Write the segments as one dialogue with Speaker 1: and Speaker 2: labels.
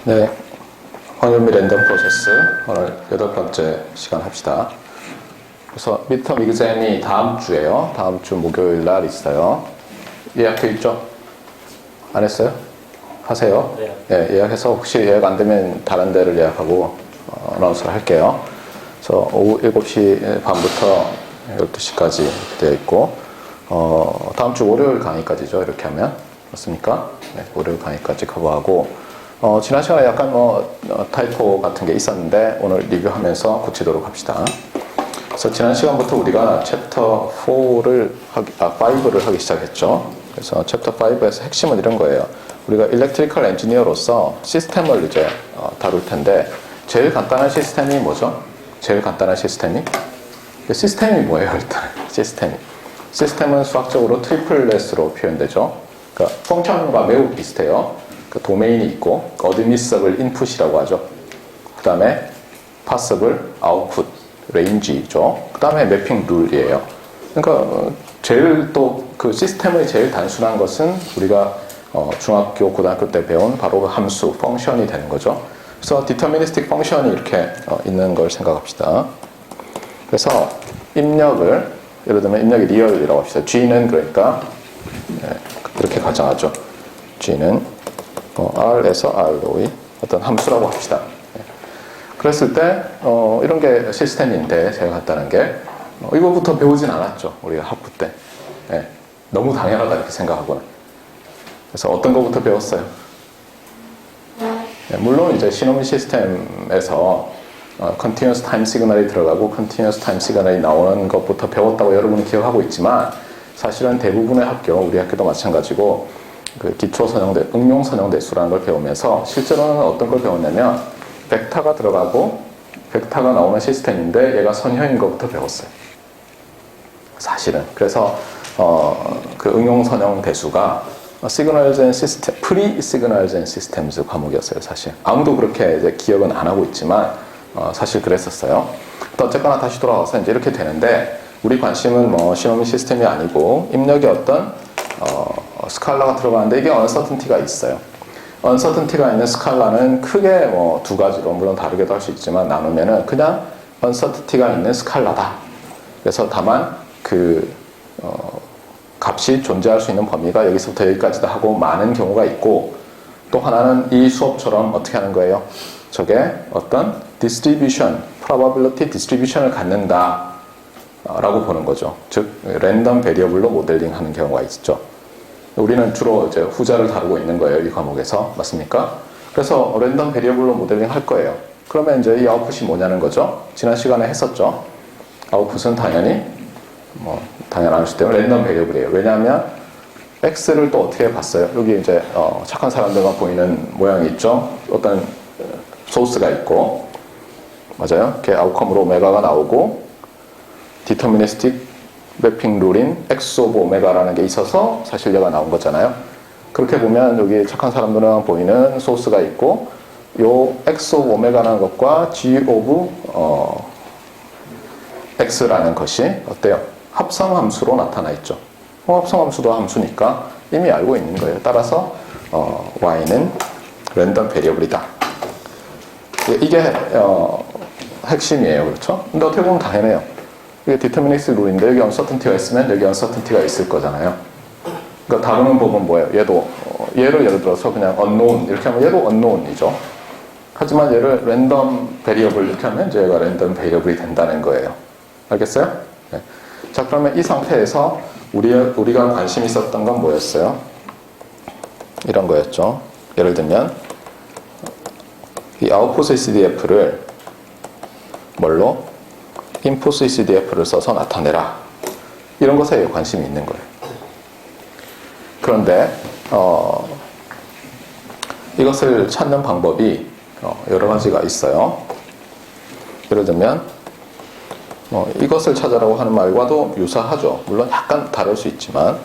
Speaker 1: 네, 황현미 랜덤 프로세스 오늘 8번째 시간 합시다. 그래서 미드텀 이그잼이 다음 주에요. 다음 주 목요일 날 있어요. 예약돼 있죠? 안 했어요? 하세요.
Speaker 2: 네.
Speaker 1: 네, 예약해서 혹시 예약 안 되면 다른 데를 예약하고 어나운스를 할게요. 그래서 오후 7시 반부터 12시까지 되어 있고 다음 주 월요일 강의까지죠. 이렇게 하면 맞습니까? 네, 월요일 강의까지 커버하고 지난 시간에 약간 타이포 같은 게 있었는데 오늘 리뷰하면서 고치도록 합시다. 그래서 지난 시간부터 우리가 챕터 5를 하기 시작했죠. 그래서 챕터 5에서 핵심은 이런 거예요. 우리가 일렉트리컬 엔지니어로서 시스템을 이제 다룰 텐데 제일 간단한 시스템이 뭐죠? 제일 간단한 시스템이 뭐예요? 일단 시스템은 수학적으로 트리플렛으로 표현되죠. 그러니까 펑션과 매우 비슷해요. 그 도메인이 있고 어드미서블 인풋이라고 하죠. 그 다음에 파서블 아웃풋 레인지죠. 그 다음에 매핑 룰이에요. 그러니까 제일 또 그 시스템의 제일 단순한 것은 우리가 중학교 고등학교 때 배운 바로 그 함수 펑션이 되는 거죠. 그래서 디터미니스틱 펑션이 이렇게 있는 걸 생각합시다. 그래서 입력을 예를 들면 입력이 리얼이라고 합시다. G는 그러니까 그렇게 가정하죠. G는 R에서 R로의 어떤 함수라고 합시다. 그랬을 때 이런 게 시스템인데 제가 간단한 게 이거부터 배우진 않았죠. 우리가 학부 때. 너무 당연하다 이렇게 생각하고는. 그래서 어떤 거부터 배웠어요? 물론 이제 시노미 시스템에서 Continuous Time Signal이 들어가고 Continuous Time Signal이 나오는 것부터 배웠다고 여러분은 기억하고 있지만 사실은 대부분의 학교, 우리 학교도 마찬가지고 그 기초 선형대, 응용 선형대수라는 걸 배우면서 실제로는 어떤 걸 배웠냐면 벡터가 들어가고 벡터가 나오는 시스템인데 얘가 선형인 것부터 배웠어요. 사실은. 그래서 그 응용 선형대수가 시그널즈 앤 시스템, 프리 시그널즈 앤 시스템즈 과목이었어요. 사실 아무도 그렇게 이제 기억은 안 하고 있지만 사실 그랬었어요. 또 어쨌거나 다시 돌아와서 이제 이렇게 되는데 우리 관심은 시노미 시스템이 아니고 입력의 어떤 스칼라가 들어가는데 이게 언서튼티가 있어요. 언서튼티가 있는 스칼라는 크게 두 가지로 물론 다르게도 할 수 있지만 나누면은 그냥 언서튼티가 있는 스칼라다. 그래서 다만 그 값이 존재할 수 있는 범위가 여기서부터 여기까지다 하고 많은 경우가 있고 또 하나는 이 수업처럼 어떻게 하는 거예요? 저게 어떤 디스트리뷰션, probability 디스트리뷰션을 갖는다 라고 보는 거죠. 즉 랜덤 베리어블로 모델링 하는 경우가 있죠. 우리는 주로 이제 후자를 다루고 있는 거예요. 이 과목에서. 맞습니까? 그래서 랜덤 베리어블로 모델링 할 거예요. 그러면 이제 이 아웃풋이 뭐냐는 거죠. 지난 시간에 했었죠. 아웃풋은 당연히 당연한 수 때문에 랜덤 베리어블이에요. 왜냐하면 X를 또 어떻게 봤어요? 여기 이제 착한 사람들만 보이는 모양이 있죠. 어떤 소스가 있고 맞아요. 이렇게 아웃컴으로 오메가가 나오고 디터미니스틱 매핑 룰인 X 오브 오메가라는 게 있어서 사실 얘가 나온 거잖아요. 그렇게 보면 여기 착한 사람들은 보이는 소스가 있고 요 X 오브 오메가라는 것과 G 오브 X라는 것이 어때요? 합성함수로 나타나 있죠. 합성함수도 함수니까 이미 알고 있는 거예요. 따라서 Y는 랜덤 베리어블이다. 이게 핵심이에요. 그렇죠? 근데 어떻게 보면 당연해요. 이게 디터미니스틱 룰인데 여기 언서튼티가 있으면 여기 언서튼티가 있을 거잖아요. 그러니까 다루는 법은 뭐예요? 얘를 예를 들어서 그냥 unknown 이렇게 하면 얘도 unknown이죠. 하지만 얘를 랜덤 베리어블 이렇게 하면 이제 얘가 랜덤 베리어블이 된다는 거예요. 알겠어요? 네. 자, 그러면 이 상태에서 우리가 관심 있었던 건 뭐였어요? 이런 거였죠. 예를 들면 이 아웃풋 CDF를 뭘로? 인풋 CDF를 써서 나타내라. 이런 것에 관심이 있는 거예요. 그런데 이것을 찾는 방법이 여러 가지가 있어요. 예를 들면 이것을 찾아라고 하는 말과도 유사하죠. 물론 약간 다를 수 있지만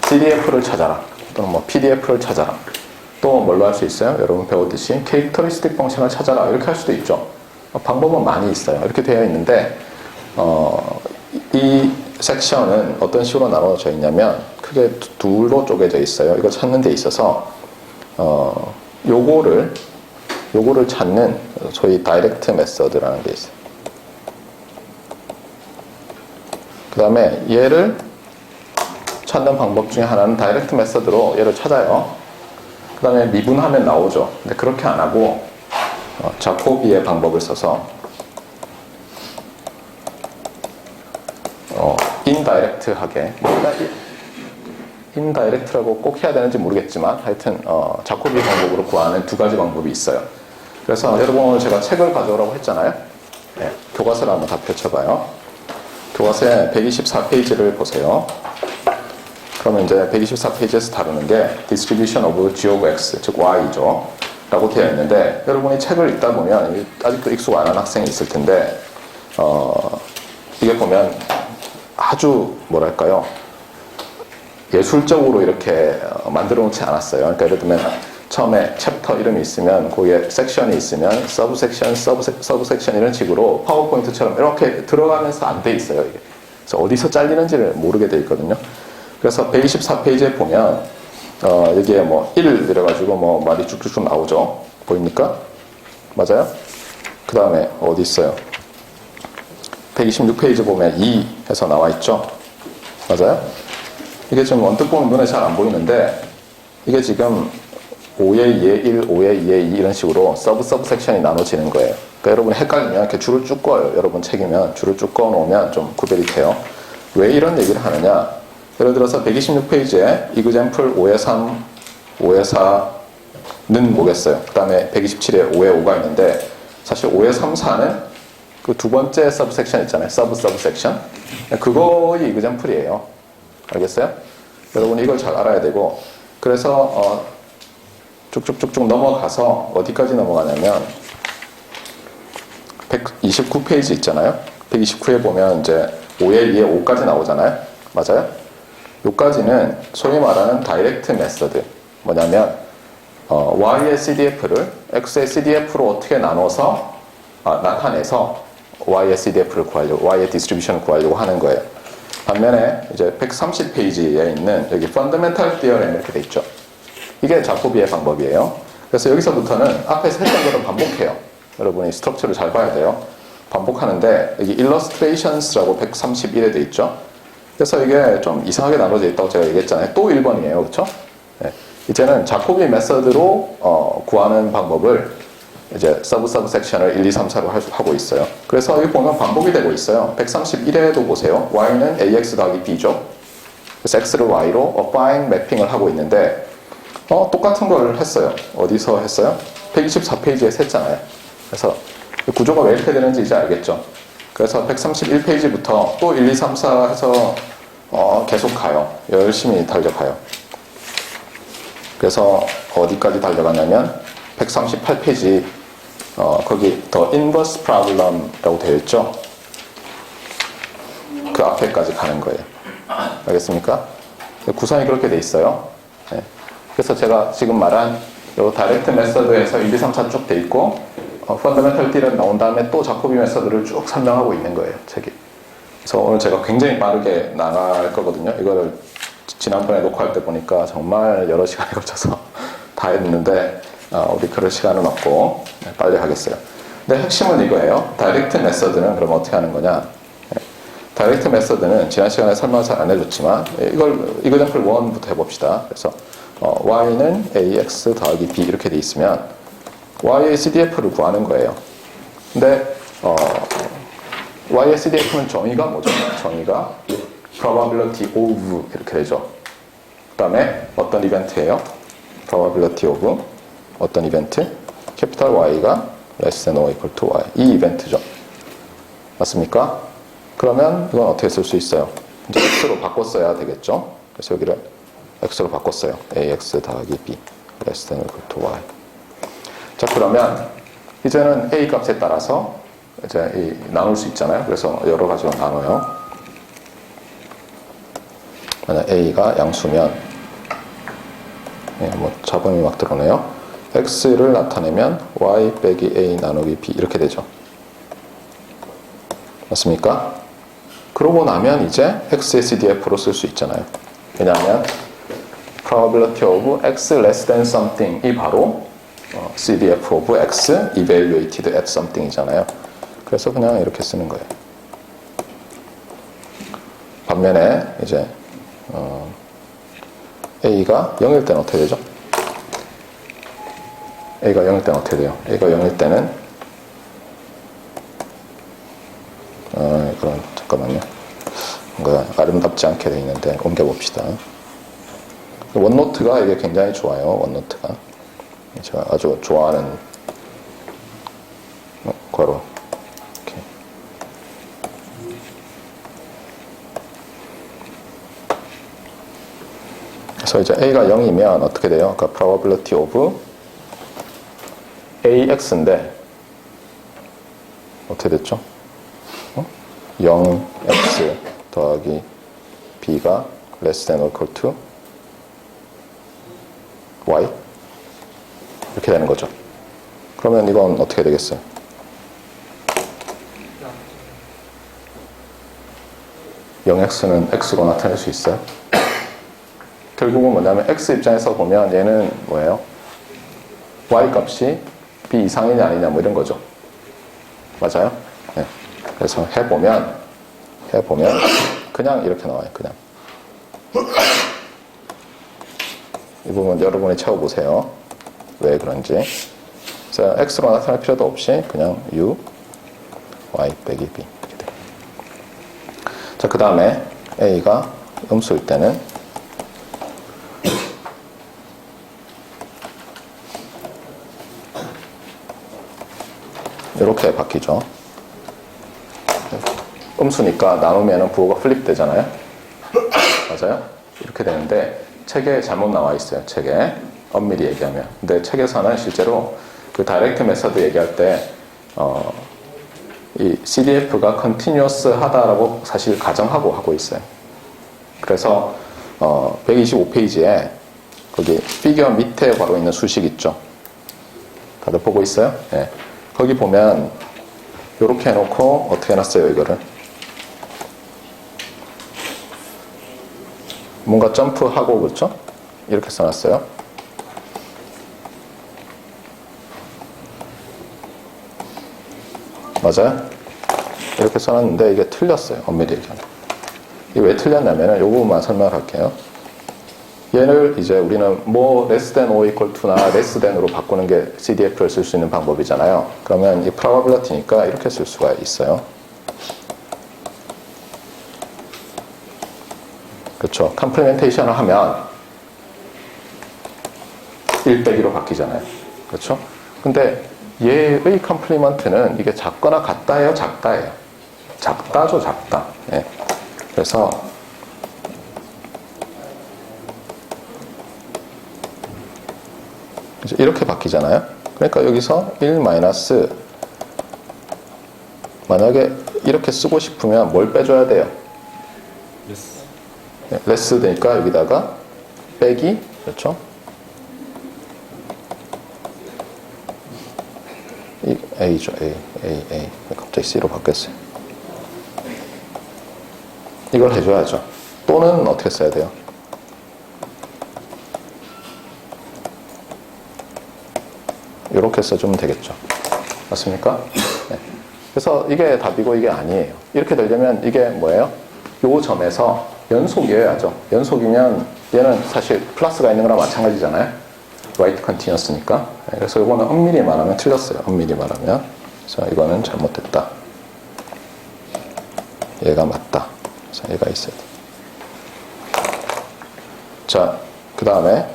Speaker 1: CDF를 찾아라 또는 PDF를 찾아라. 또 뭘로 할 수 있어요? 여러분 배웠듯이 캐릭터리스틱 펑션을 찾아라 이렇게 할 수도 있죠. 방법은 많이 있어요. 이렇게 되어 있는데 이 섹션은 어떤 식으로 나눠져 있냐면 크게 둘로 쪼개져 있어요. 이거 찾는 데 있어서 요거를 찾는 소위 다이렉트 메서드라는 게 있어요. 그 다음에 얘를 찾는 방법 중에 하나는 다이렉트 메서드로 얘를 찾아요. 그 다음에 미분하면 나오죠. 근데 그렇게 안 하고 자코비의 방법을 써서 인다이렉트하게, 인다이렉트라고 꼭 해야 되는지 모르겠지만 하여튼 자코비 방법으로 구하는 두 가지 방법이 있어요. 그래서 여러분 오늘 제가 책을 가져오라고 했잖아요. 네, 교과서를 한번 다 펼쳐봐요. 교과서의 124페이지를 보세요. 그러면 이제 124페이지에서 다루는 게 Distribution of G of X, 즉 Y죠. 라고 되어 있는데, 여러분이 책을 읽다 보면 아직도 익숙 안 한 학생이 있을 텐데 이게 보면 아주 뭐랄까요, 예술적으로 이렇게 만들어 놓지 않았어요. 그러니까 예를 들면 처음에 챕터 이름이 있으면 거기에 섹션이 있으면 서브섹션 이런 식으로 파워포인트처럼 이렇게 들어가면서 안 돼 있어요. 이게. 그래서 어디서 잘리는지를 모르게 돼 있거든요. 그래서 124페이지에 보면 여기에 뭐 1 이래가지고 뭐 말이 쭉쭉쭉 나오죠. 보입니까? 맞아요? 그 다음에 어디 있어요? 126페이지 보면 2 해서 나와 있죠. 맞아요? 이게 좀 언뜻 보면 눈에 잘 안 보이는데 이게 지금 5의 2의 1, 5의 2의 2 이런 식으로 서브 섹션이 나눠지는 거예요. 그러니까 여러분 헷갈리면 이렇게 줄을 쭉 꺼요. 여러분 책이면 줄을 쭉 꺼 놓으면 좀 구별이 돼요. 왜 이런 얘기를 하느냐? 예를 들어서 126페이지에 example 5의 3, 5의 4는 뭐겠어요? 그 다음에 127에 5의 5가 있는데 사실 5의 3, 4는 그 두 번째 서브 섹션 있잖아요. 서브 섹션. 그거의 example이에요. 알겠어요? 여러분 이걸 잘 알아야 되고, 그래서 쭉쭉쭉쭉 넘어가서 어디까지 넘어가냐면 129페이지 있잖아요. 129에 보면 이제 5의 2에 5까지 나오잖아요. 맞아요? 요까지는 소위 말하는 다이렉트 메서드. 뭐냐면 Y의 CDF를 X의 CDF로 어떻게 나타내서 Y의 CDF를 구하려고, Y의 디스트리뷰션을 구하려고 하는 거예요. 반면에 이제 130페이지에 있는 여기 Fundamental Theorem 이렇게 돼 있죠. 이게 자코비의 방법이에요. 그래서 여기서부터는 앞에서 했던 거를 반복해요. 여러분이 스트럭처를 잘 봐야 돼요. 반복하는데 여기 Illustrations라고 131에 돼 있죠. 그래서 이게 좀 이상하게 나눠져 있다고 제가 얘기했잖아요. 또 1번이에요. 그렇죠? 네. 이제는 자코비 메서드로 구하는 방법을 이제 서브 섹션을 1, 2, 3, 4로 하고 있어요. 그래서 여기 보면 반복이 되고 있어요. 131회에도 보세요. y는 ax 더하기 b죠. 그래서 x를 y로 어파인 매핑을 하고 있는데 똑같은 걸 했어요. 어디서 했어요? 124페이지에서 했잖아요. 그래서 구조가 왜 이렇게 되는지 이제 알겠죠. 그래서 131페이지부터 또 1, 2, 3, 4 해서 계속 가요. 열심히 달려가요. 그래서 어디까지 달려가냐면 138페이지 거기 The Inverse Problem라고 되어 있죠. 그 앞에까지 가는 거예요. 알겠습니까? 구성이 그렇게 돼 있어요. 네. 그래서 제가 지금 말한 요 다이렉트 메서드에서 1, 2, 3, 4 쭉 돼 있고 펀더멘털 Theorem 나온 다음에 또 자코비 메서드를 쭉 설명하고 있는 거예요. 책이. 그래서 오늘 제가 굉장히 빠르게 나갈 거거든요. 이거를 지난번에 녹화할 때 보니까 정말 여러 시간에 걸쳐서 다 했는데 우리 그럴 시간은 없고 빨리 하겠어요. 근데 핵심은 이거예요. 다이렉트 메서드는 그럼 어떻게 하는 거냐? 다이렉트 메서드는 지난 시간에 설명을 잘 안 해줬지만 example 1부터 해봅시다. 그래서 y는 ax 더하기 b 이렇게 돼 있으면 y의 CDF를 구하는 거예요. 근데 y의 CDF는 정의가 뭐죠? 정의가 probability of 이렇게 되죠. 그 다음에 어떤 이벤트예요? probability of 어떤 이벤트? 캐피탈 Y가 less than or equal to Y. 이 이벤트죠. 맞습니까? 그러면 이건 어떻게 쓸 수 있어요? 이제 X로 바꿨어야 되겠죠? 그래서 여기를 X로 바꿨어요. AX 더하기 B less than or equal to Y. 자, 그러면 이제는 A 값에 따라서 이제 나눌 수 있잖아요. 그래서 여러 가지로 나눠요. 만약 A가 양수면 뭐 잡음이 막 들어오네요. x를 나타내면 y 빼기 a 나누기 b 이렇게 되죠. 맞습니까? 그러고 나면 이제 x의 CDF로 쓸 수 있잖아요. 왜냐하면 probability of x less than something 이 바로 CDF of x evaluated at something 이잖아요. 그래서 그냥 이렇게 쓰는 거예요. 반면에 이제 A가 0일 때는 어떻게 되죠? A가 0일 때는 어떻게 돼요? A가 0일 때는 그럼 잠깐만요. 뭔가 아름답지 않게 되어 있는데 옮겨봅시다. 원노트가 이게 굉장히 좋아요. 원노트가 제가 아주 좋아하는 괄호 이렇게. 그래서 이제 A가 0이면 어떻게 돼요? 그러니까 probability of AX인데 어떻게 됐죠? 0x 더하기 b가 less than or equal to y 이렇게 되는 거죠. 그러면 이건 어떻게 되겠어요? (0x는) x로 나타낼 수 있어요? 결국은 뭐냐면 x 입장에서 보면 얘는 뭐예요? y 값이 b 이상이냐 아니냐 뭐 이런 거죠. 맞아요? 네. 그래서 해보면 그냥 이렇게 나와요. 그냥 이 부분 여러분이 채워보세요. 왜 그런지. 그래서 x로 나타날 필요도 없이 그냥 u y 빼기 b 이렇게 돼요. 자, 그 다음에 a가 음수일 때는 이렇게 바뀌죠. 음수니까 나누면 부호가 플립 되잖아요. 맞아요? 이렇게 되는데 책에 잘못 나와 있어요. 책에 엄밀히 얘기하면. 근데 책에서는 실제로 그 다이렉트 메서드 얘기할 때 이 CDF가 컨티뉴어스 하다라고 사실 가정하고 하고 있어요. 그래서 125페이지에 거기 피규어 밑에 바로 있는 수식 있죠. 다들 보고 있어요? 네. 거기 보면 이렇게 해놓고 어떻게 해놨어요 이거를. 뭔가 점프하고 그렇죠? 이렇게 써놨어요. 맞아요? 이렇게 써놨는데 이게 틀렸어요. 엄밀히 얘기하면. 이게 왜 틀렸냐면 이 부분만 설명할게요. 얘를 이제 우리는 뭐 less than or equal to나 less than으로 바꾸는 게 CDF를 쓸 수 있는 방법이잖아요. 그러면 이 probability니까 이렇게 쓸 수가 있어요. 그렇죠. 컴플리멘테이션을 하면 1 빼기로 바뀌잖아요. 그렇죠? 근데 얘의 컴플리먼트는 이게 작거나 같다예요, 작다예요? 작다죠, 작다. 예. 그래서 이렇게 바뀌잖아요. 그러니까 여기서 1 마이너스 만약에 이렇게 쓰고 싶으면 뭘 빼줘야 돼요? 레스 되니까 여기다가 빼기, 그렇죠? 이 A죠, A. 갑자기 C로 바뀌었어요. 이걸 해줘야죠. 또는 어떻게 써야 돼요? 이렇게 써주면 되겠죠. 맞습니까? 네. 그래서 이게 답이고 이게 아니에요. 이렇게 되려면 이게 뭐예요? 요 점에서 연속이어야죠. 연속이면 얘는 사실 플러스가 있는 거랑 마찬가지잖아요. right continuous니까. 그래서 이거는 엄밀히 말하면 틀렸어요. 엄밀히 말하면. 그래서 이거는 잘못됐다. 얘가 맞다. 그래서 얘가 있어야 돼. 자, 그 다음에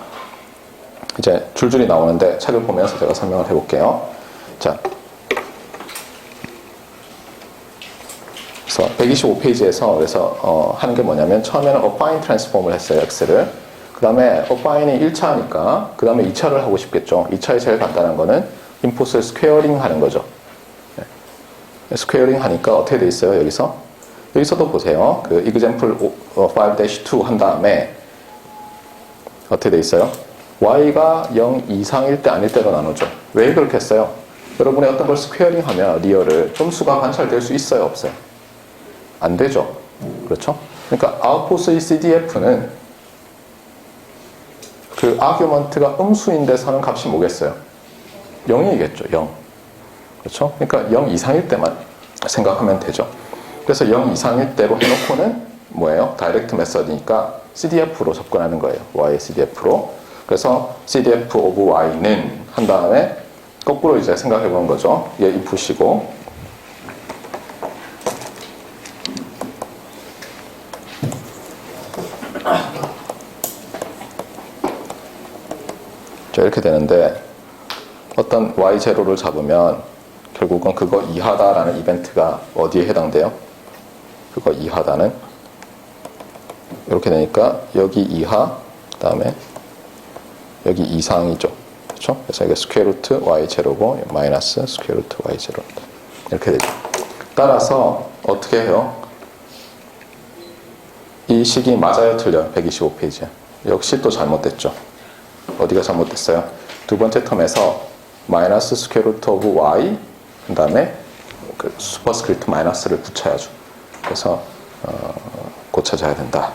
Speaker 1: 이제 줄줄이 나오는데 책을 보면서 제가 설명을 해볼게요. 자, 그래서 125페이지에서 그래서 하는 게 뭐냐면 처음에는 affine transform을 했어요. x를. 그 다음에 affine이 1차니까 그 다음에 2차를 하고 싶겠죠. 2차에 제일 간단한 거는 인풋을 스퀘어링 하는 거죠. 네. 스퀘어링 하니까 어떻게 돼 있어요? 여기서도 보세요. 그 example 5-2 한 다음에 어떻게 돼 있어요? y가 0 이상일 때 아닐 때로 나누죠. 왜 그렇게 했어요? 여러분이 어떤 걸 스퀘어링 하면 리얼을 점수가 관찰될 수 있어요? 없어요? 안 되죠. 그렇죠? 그러니까 아웃풋의 CDF는 그 아규먼트가 음수인데서는 값이 뭐겠어요? 0이겠죠. 0. 그렇죠? 그러니까 0 이상일 때만 생각하면 되죠. 그래서 0 이상일 때로 해놓고는 뭐예요? 다이렉트 메서드니까 CDF로 접근하는 거예요. Y의 CDF로. 그래서 CDF of Y는 한 다음에 거꾸로 이제 생각해 보는 거죠. 얘 if시고. 자, 이렇게 되는데 어떤 Y0를 잡으면 결국은 그거 이하다라는 이벤트가 어디에 해당돼요? 그거 이하다는 이렇게 되니까 여기 이하, 그 다음에 여기 이상이죠. 그렇죠? 그래서 이게 스퀘어 루트 Y0고 마이너스 스퀘어 루트 Y0 이렇게 되죠. 따라서 어떻게 해요? 이 식이 맞아요, 틀려요? 125페이지에. 역시 또 잘못됐죠. 어디가 잘못됐어요? 두 번째 텀에서 마이너스 스퀘어 루트 오브 Y 그 다음에 그 슈퍼스크립트 마이너스를 붙여야죠. 그래서 고쳐져야 된다.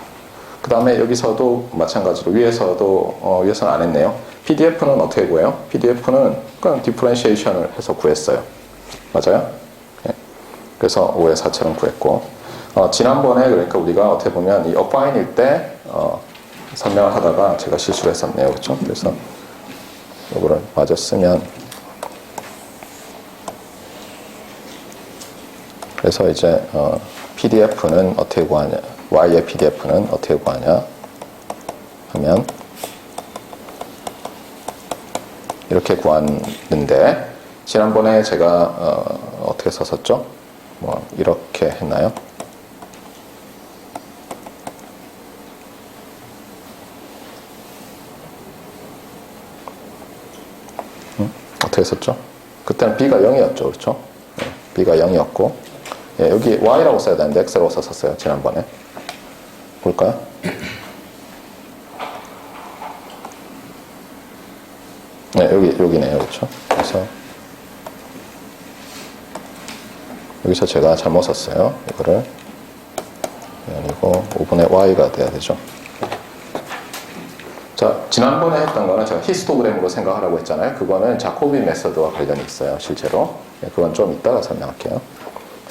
Speaker 1: 그 다음에 여기서도 마찬가지로 위에서는 안 했네요. PDF는 어떻게 구해요? PDF는 그냥 디퍼런시에이션을 해서 구했어요. 맞아요? 네. 그래서 5의 4처럼 구했고 지난번에 그러니까 우리가 어떻게 보면 이 어파인일 때 설명을 하다가 제가 실수를 했었네요. 그렇죠? 그래서 이거를 마저 쓰면 그래서 이제 PDF는 어떻게 구하냐 Y의 PDF는 어떻게 구하냐 하면 이렇게 구하는데 지난번에 제가 어떻게 썼었죠? 뭐 이렇게 했나요? 어떻게 했었죠? 그때는 B가 0이었죠. 그렇죠? 네, B가 0이었고 예, 여기 Y라고 써야 되는데 X라고 썼었어요. 지난번에. 볼까요? 네, 여기네요. 그렇죠? 그래서 여기서 제가 잘못 썼어요. 이거를 아니고 5분의 Y가 돼야 되죠. 자, 지난번에 했던 거는 제가 히스토그램으로 생각하라고 했잖아요. 그거는 자코비 메서드와 관련이 있어요. 실제로. 네, 그건 좀 이따가 설명할게요.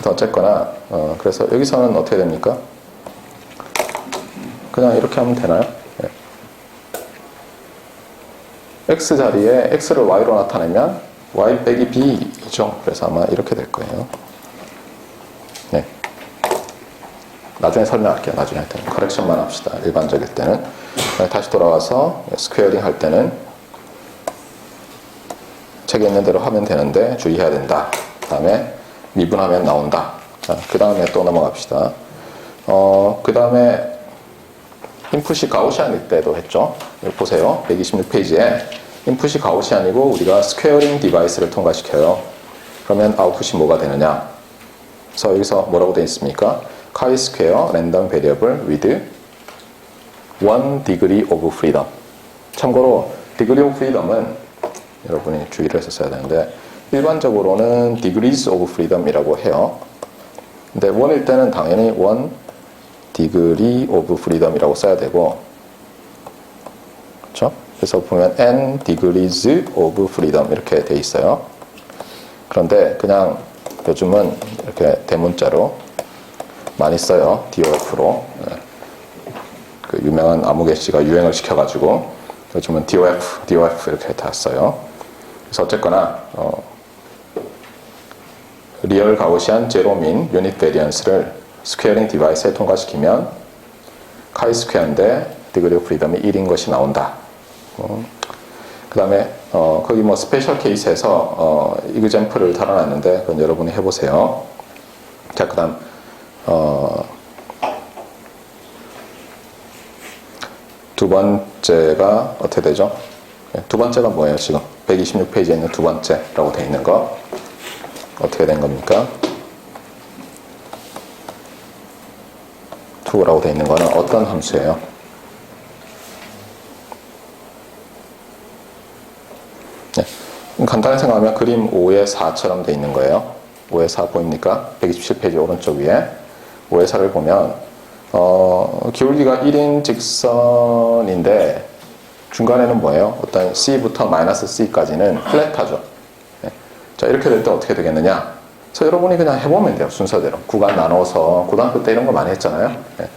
Speaker 1: 어쨌거나 그래서 여기서는 어떻게 됩니까? 그냥 이렇게 하면 되나요? 네. X 자리에 X를 Y로 나타내면 Y 빼기 B이죠. 그래서 아마 이렇게 될 거예요. 네. 나중에 설명할게요. 나중에 할 때는. 커렉션만 합시다. 일반적일 때는. 다시 돌아와서 스퀘어링 할 때는 책에 있는 대로 하면 되는데 주의해야 된다. 그 다음에 미분하면 나온다. 그 다음에 또 넘어갑시다. 그 다음에 인풋이 가우시안일 때도 했죠. 여기 보세요. 126페이지에 인풋이 가우시안이고 우리가 스퀘어링 디바이스를 통과시켜요. 그러면 아웃풋이 뭐가 되느냐? 그래서 여기서 뭐라고 되어 있습니까? chi 스퀘어 랜덤 베리어블 with 1 degree of freedom. 참고로 degree of freedom은 여러분이 주의를 해서 써야 되는데 일반적으로는 degrees of freedom이라고 해요. 근데 1일 때는 당연히 1 degree of freedom이라고 써야 되고, 그렇죠? 그래서 보면 n degrees of freedom 이렇게 돼 있어요. 그런데 그냥 요즘은 이렇게 대문자로 많이 써요. DOF로. 그 유명한 아무개 씨가 유행을 시켜가지고 요즘은 DOF 이렇게 다 써요. 그래서 어쨌거나 리얼 가우시안 제로민 유닛 베리언스를 스퀘어링 디바이스에 통과시키면 카이 스퀘어인데 디그리 오브 프리덤이 1인 것이 나온다. 그 다음에 거기 뭐 스페셜 케이스에서 이그젬플을 달아놨는데 그건 여러분이 해보세요. 자, 그 다음 두 번째가 어떻게 되죠? 두 번째가 뭐예요? 지금 126페이지에 있는 두 번째라고 되어 있는 거 어떻게 된 겁니까? 2라고 되어 있는 거는 어떤 함수예요? 네. 간단히 생각하면 그림 5의 4처럼 되어 있는 거예요. 5의 4 보입니까? 127페이지 오른쪽 위에 5의 4를 보면 기울기가 1인 직선인데 중간에는 뭐예요? 어떤 C부터 마이너스 C까지는 플랫하죠. 네. 자, 이렇게 될 때 어떻게 되겠느냐? 그래서 여러분이 그냥 해보면 돼요. 순서대로. 구간 나눠서, 고등학교 때 이런 거 많이 했잖아요. 네.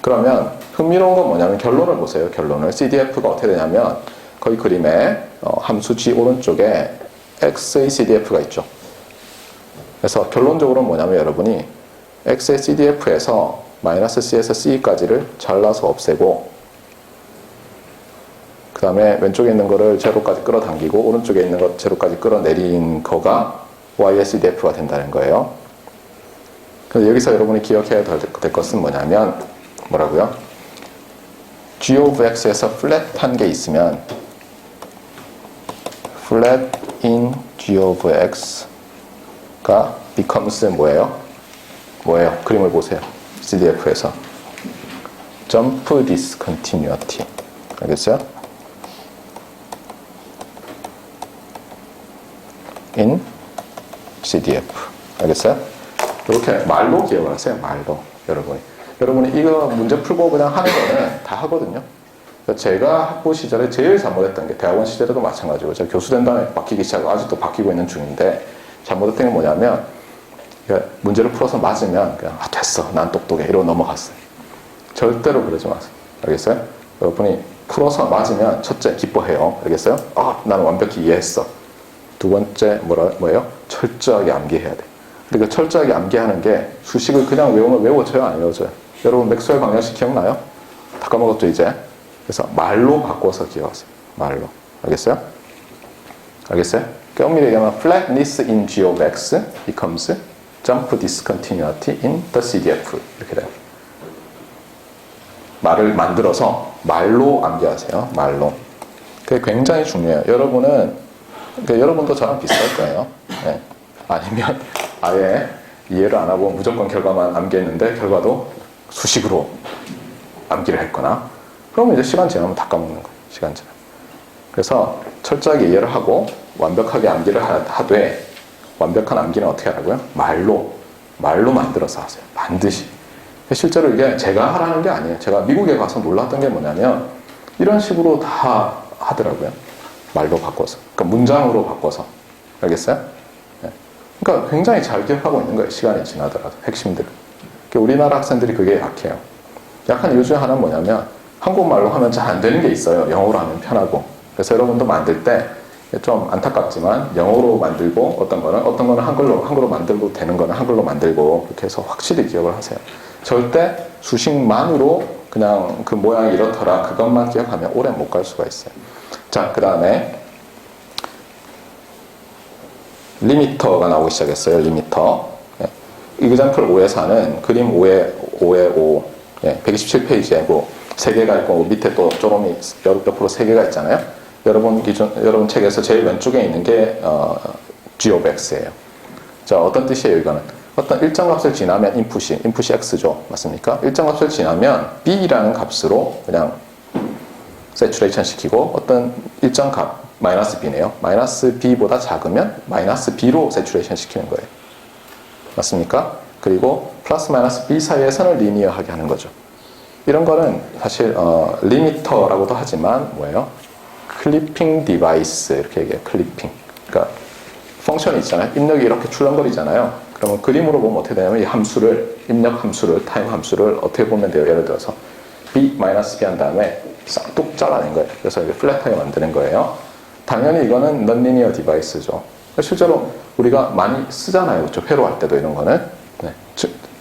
Speaker 1: 그러면 흥미로운 건 뭐냐면 결론을 보세요. 결론을. CDF가 어떻게 되냐면 거의 그림에 함수 G 오른쪽에 X의 CDF가 있죠. 그래서 결론적으로 뭐냐면 여러분이 X의 CDF에서 마이너스 C에서 C까지를 잘라서 없애고 그 다음에 왼쪽에 있는 거를 제로까지 끌어당기고 오른쪽에 있는 거 제로까지 끌어내린 거가 Y의 CDF가 된다는 거예요. 그래서 여기서 여러분이 기억해야 될 것은 뭐냐면 뭐라고요? G of X에서 flat한 게 있으면 flat in G of X가 becomes 뭐예요? 뭐예요? 그림을 보세요. CDF에서 jump discontinuity. 알겠어요? in CDF. 알겠어요? 이렇게 말로 기억을 하세요. 말로. 여러분이 이거 문제 풀고 그냥 하는 거는 다 하거든요. 제가 학부 시절에 제일 잘못했던 게 대학원 시절에도 마찬가지고 제가 교수 된 다음에 바뀌기 시작하고 아직도 바뀌고 있는 중인데 잘못했던 게 뭐냐면 문제를 풀어서 맞으면 그냥 됐어 난 똑똑해 이러고 넘어갔어요. 절대로 그러지 마세요. 알겠어요? 여러분이 풀어서 맞으면 첫째 기뻐해요. 알겠어요? 나는 완벽히 이해했어. 두 번째 뭐예요? 철저하게 암기해야 돼. 그러니까 철저하게 암기하는 게 수식을 그냥 외우면 외워져요? 안 외워져요? 여러분 맥스웰 방정식 기억나요? 다 까먹었죠 이제? 그래서 말로 바꿔서 기억하세요. 말로. 알겠어요? 알겠어요? 그러니까 엄밀히 얘기하면 flatness in G of X becomes jump discontinuity in the CDF 이렇게 돼요. 말을 만들어서 말로 암기하세요. 말로. 그게 굉장히 중요해요. 여러분도 저랑 비슷할 거예요. 네. 아니면 아예 이해를 안 하고 무조건 결과만 암기했는데 결과도 수식으로 암기를 했거나 그러면 이제 시간 지나면 다 까먹는 거예요. 시간 지나면. 그래서 철저하게 이해를 하고 완벽하게 암기를 하되 완벽한 암기는 어떻게 하라고요? 말로 만들어서 하세요. 반드시. 실제로 이게 제가 하라는 게 아니에요. 제가 미국에 가서 놀랐던 게 뭐냐면 이런 식으로 다 하더라고요. 말로 바꿔서. 그러니까 문장으로 바꿔서. 알겠어요? 네. 그러니까 굉장히 잘 기억하고 있는 거예요. 시간이 지나더라도. 핵심들. 우리나라 학생들이 그게 약해요. 약한 이유 중에 하나는 뭐냐면 한국말로 하면 잘 안 되는 게 있어요. 영어로 하면 편하고. 그래서 여러분도 만들 때 좀 안타깝지만 영어로 만들고 어떤 거는 한글로 만들고 되는 거는 한글로 만들고 그렇게 해서 확실히 기억을 하세요. 절대 수식만으로 그냥 그 모양이 이렇더라 그것만 기억하면 오래 못 갈 수가 있어요. 자, 그 다음에 리미터가 나오기 시작했어요. 리미터. example 5에 사는 그림 5에 5, 127페이지에 뭐 3개가 있고 밑에 또 쪼름이 옆으로 3개가 있잖아요. 여러분 책에서 제일 왼쪽에 있는 게 G of X예요. 자, 어떤 뜻이에요, 이거는? 어떤 일정 값을 지나면 인풋이 X죠. 맞습니까? 일정 값을 지나면 B라는 값으로 그냥 세츄레이션 시키고 어떤 일정 값, 마이너스 B네요. 마이너스 B보다 작으면 마이너스 B로 세츄레이션 시키는 거예요. 맞습니까? 그리고 플러스 마이너스 B 사이의 선을 리니어하게 하는 거죠. 이런 거는 사실 리미터라고도 하지만 뭐예요? 클리핑 디바이스 이렇게 얘기해요. 클리핑. 그러니까 펑션이 있잖아요. 입력이 이렇게 출렁거리잖아요. 그러면 그림으로 보면 어떻게 되냐면 이 함수를 입력 함수를 타임 함수를 어떻게 보면 돼요? 예를 들어서 B 한 다음에 싹둑 잘라낸 거예요. 그래서 이게 플랫하게 만드는 거예요. 당연히 이거는 non-linear device죠. 실제로 우리가 많이 쓰잖아요. 그렇죠? 회로할 때도 이런 거는. 네.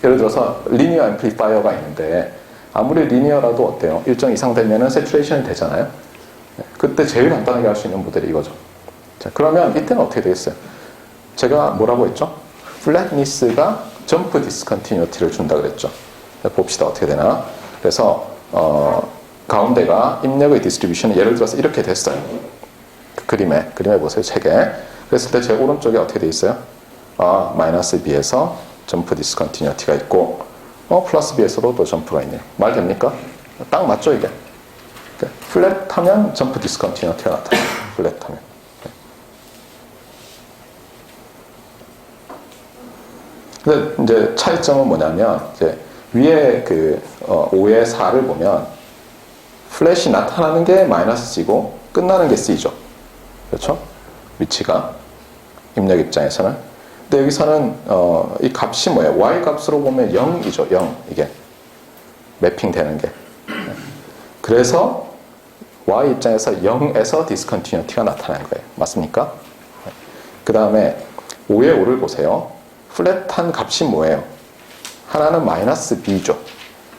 Speaker 1: 예를 들어서 리니어 앰플리파이어가 있는데 아무리 리니어라도 어때요? 일정 이상 되면은 세츄레이션이 되잖아요. 네. 그때 제일 간단하게 할 수 있는 모델이 이거죠. 자, 그러면 이때는 어떻게 되겠어요? 제가 뭐라고 했죠? 플랫니스가 점프 디스컨티뉴티를 준다 그랬죠. 봅시다. 어떻게 되나. 그래서 가운데가 입력의 디스트리뷰션이 예를 들어서 이렇게 됐어요. 그 그림에 보세요. 책에. 그랬을 때 제 오른쪽에 어떻게 돼 있어요? 마이너스 B에서 점프 디스컨티뉴티가 있고 플러스 B에서도 또 점프가 있네요. 말 됩니까? 딱 맞죠 이게? 플랫하면 점프 디스컨티뉴티가 나타나요. 플랫하면. 근데 이제 차이점은 뭐냐면 이제 위에 그 5의 4를 보면 플랫이 나타나는 게 마이너스 C고 끝나는 게 C죠. 그렇죠? 위치가 입력 입장에서는. 근데 여기서는 이 값이 뭐예요? Y 값으로 보면 0이죠. 0 이게 매핑되는 게. 그래서 Y 입장에서 0에서 디스컨티뉴티가 나타나는 거예요. 맞습니까? 그 다음에 5의 5를 보세요. 플랫한 값이 뭐예요? 하나는 마이너스 B죠.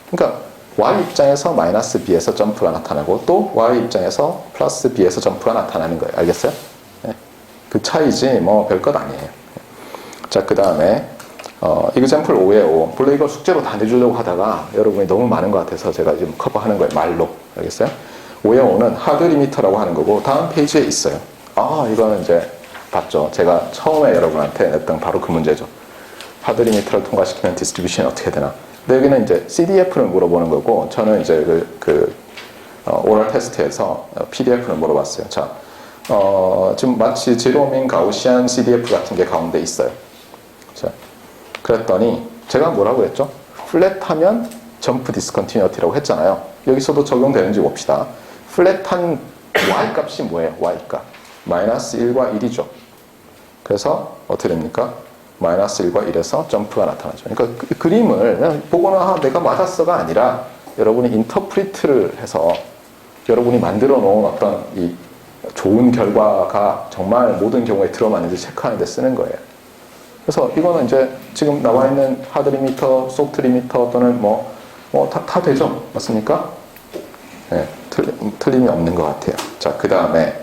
Speaker 1: 그러니까 Y 입장에서 마이너스 B에서 점프가 나타나고 또 Y 입장에서 플러스 B에서 점프가 나타나는 거예요. 알겠어요? 네. 그 차이지 뭐 별것 아니에요. 자, 그 다음에 example 5의 5. 물론 이걸 숙제로 다 내주려고 하다가 여러분이 너무 많은 것 같아서 제가 지금 커버하는 거예요. 말로. 알겠어요? 5의 5는 하드 리미터라고 하는 거고 다음 페이지에 있어요. 이거는 이제 봤죠. 제가 처음에 여러분한테 냈던 바로 그 문제죠. 하드 리미터를 통과시키면 디스트리뷰션이 어떻게 되나. 근데 여기는 이제 CDF를 물어보는 거고 저는 이제 오럴 테스트에서 PDF를 물어봤어요. 자, 지금 마치 제로민 가우시안 CDF 같은 게 가운데 있어요. 자, 그랬더니 제가 뭐라고 했죠? 플랫하면 점프 디스컨티뉴티라고 했잖아요. 여기서도 적용되는지 봅시다. 플랫한 Y 값이 뭐예요? Y 값. 마이너스 1과 1이죠. 그래서 어떻게 됩니까? 마이너스 1과 1에서 점프가 나타나죠. 그러니까 그 그림을 그냥 보거나 내가 맞았어가 아니라 여러분이 인터프리트를 해서 여러분이 만들어 놓은 어떤 이 좋은 결과가 정말 모든 경우에 들어맞는지 체크하는 데 쓰는 거예요. 그래서 이거는 이제 지금 나와 있는 하드 리미터, 소프트 리미터 또는 다 되죠? 맞습니까? 네, 틀림이 없는 것 같아요. 자, 그 다음에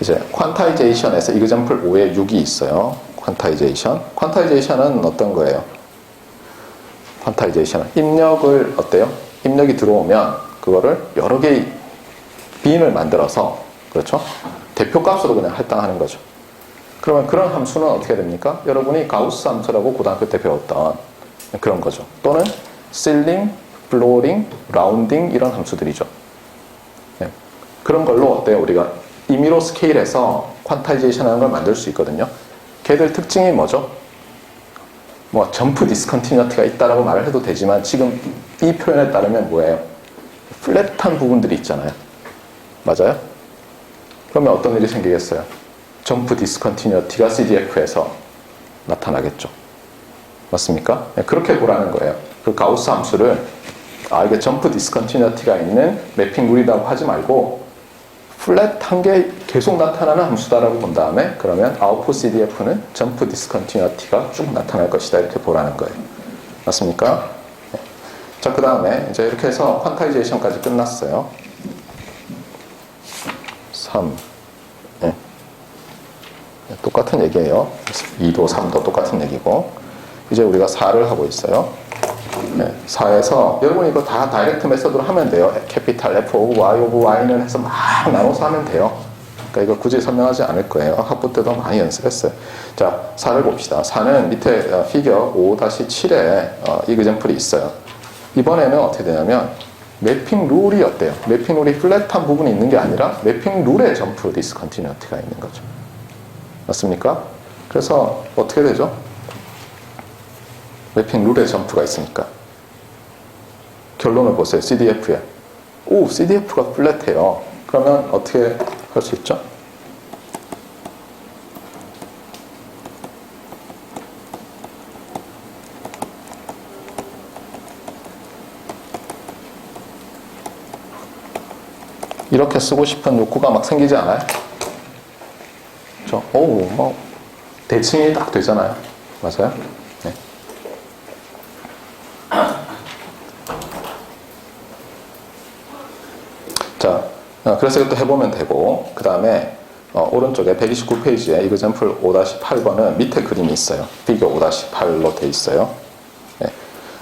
Speaker 1: 이제 퀀타이제이션에서 example 5에 6이 있어요. 퀀타이제이션은 어떤 거예요? 퀀타이제이션은 입력을 어때요? 입력이 들어오면 그거를 여러 개의 빈을 만들어서 그렇죠? 대표값으로 그냥 할당하는 거죠. 그러면 그런 함수는 어떻게 됩니까? 여러분이 가우스 함수라고 고등학교 때 배웠던 그런 거죠. 또는 실링, 플로링, 라운딩 이런 함수들이죠. 네. 그런 걸로 어때요? 우리가 임의로 스케일해서 퀀타이제이션 하는 걸 만들 수 있거든요. 걔들 특징이 뭐죠? 점프 디스컨티뉴티가 있다라고 말을 해도 되지만 지금 이 표현에 따르면 뭐예요? 플랫한 부분들이 있잖아요. 맞아요? 그러면 어떤 일이 생기겠어요? 점프 디스컨티뉴티가 CDF에서 나타나겠죠. 맞습니까? 네, 그렇게 보라는 거예요. 그 가우스 함수를 이게 점프 디스컨티뉴티가 있는 매핑 룰이라고 하지 말고 플랫한 게 계속 나타나는 함수다라고 본 다음에 그러면 아웃풋 CDF는 점프 디스컨티뉴티가 쭉 나타날 것이다 이렇게 보라는 거예요. 맞습니까? 네. 자, 그 다음에 이제 이렇게 해서 퀀타이제이션까지 끝났어요. 3. 네. 똑같은 얘기예요. 2도 3도 똑같은 얘기고 이제 우리가 4를 하고 있어요. 네, 4에서 여러분 이거 다 다이렉트 메서드로 하면 돼요. 캐피탈 F 오브 Y 오브 Y는 해서 막 나눠서 하면 돼요. 그러니까 이거 굳이 설명하지 않을 거예요. 학부 때도 많이 연습했어요. 자, 4를 봅시다. 4는 밑에 피겨 5-7에 example이 있어요. 이번에는 어떻게 되냐면 매핑 룰이 어때요? 매핑 룰이 플랫한 부분이 있는 게 아니라 매핑 룰에 점프 디스컨티뉴티가 있는 거죠. 맞습니까? 그래서 어떻게 되죠? 매핑 룰에 점프가 있으니까. 결론을 보세요. CDF에. CDF가 플랫해요. 그러면 어떻게 할 수 있죠? 이렇게 쓰고 싶은 욕구가 막 생기지 않아요? 대칭이 딱 되잖아요. 맞아요? 네. 자, 그래서 이것도 해보면 되고, 그 다음에 오른쪽에 129페이지에 example 5-8번은 밑에 그림이 있어요. 피겨 5-8로 돼 있어요. 네.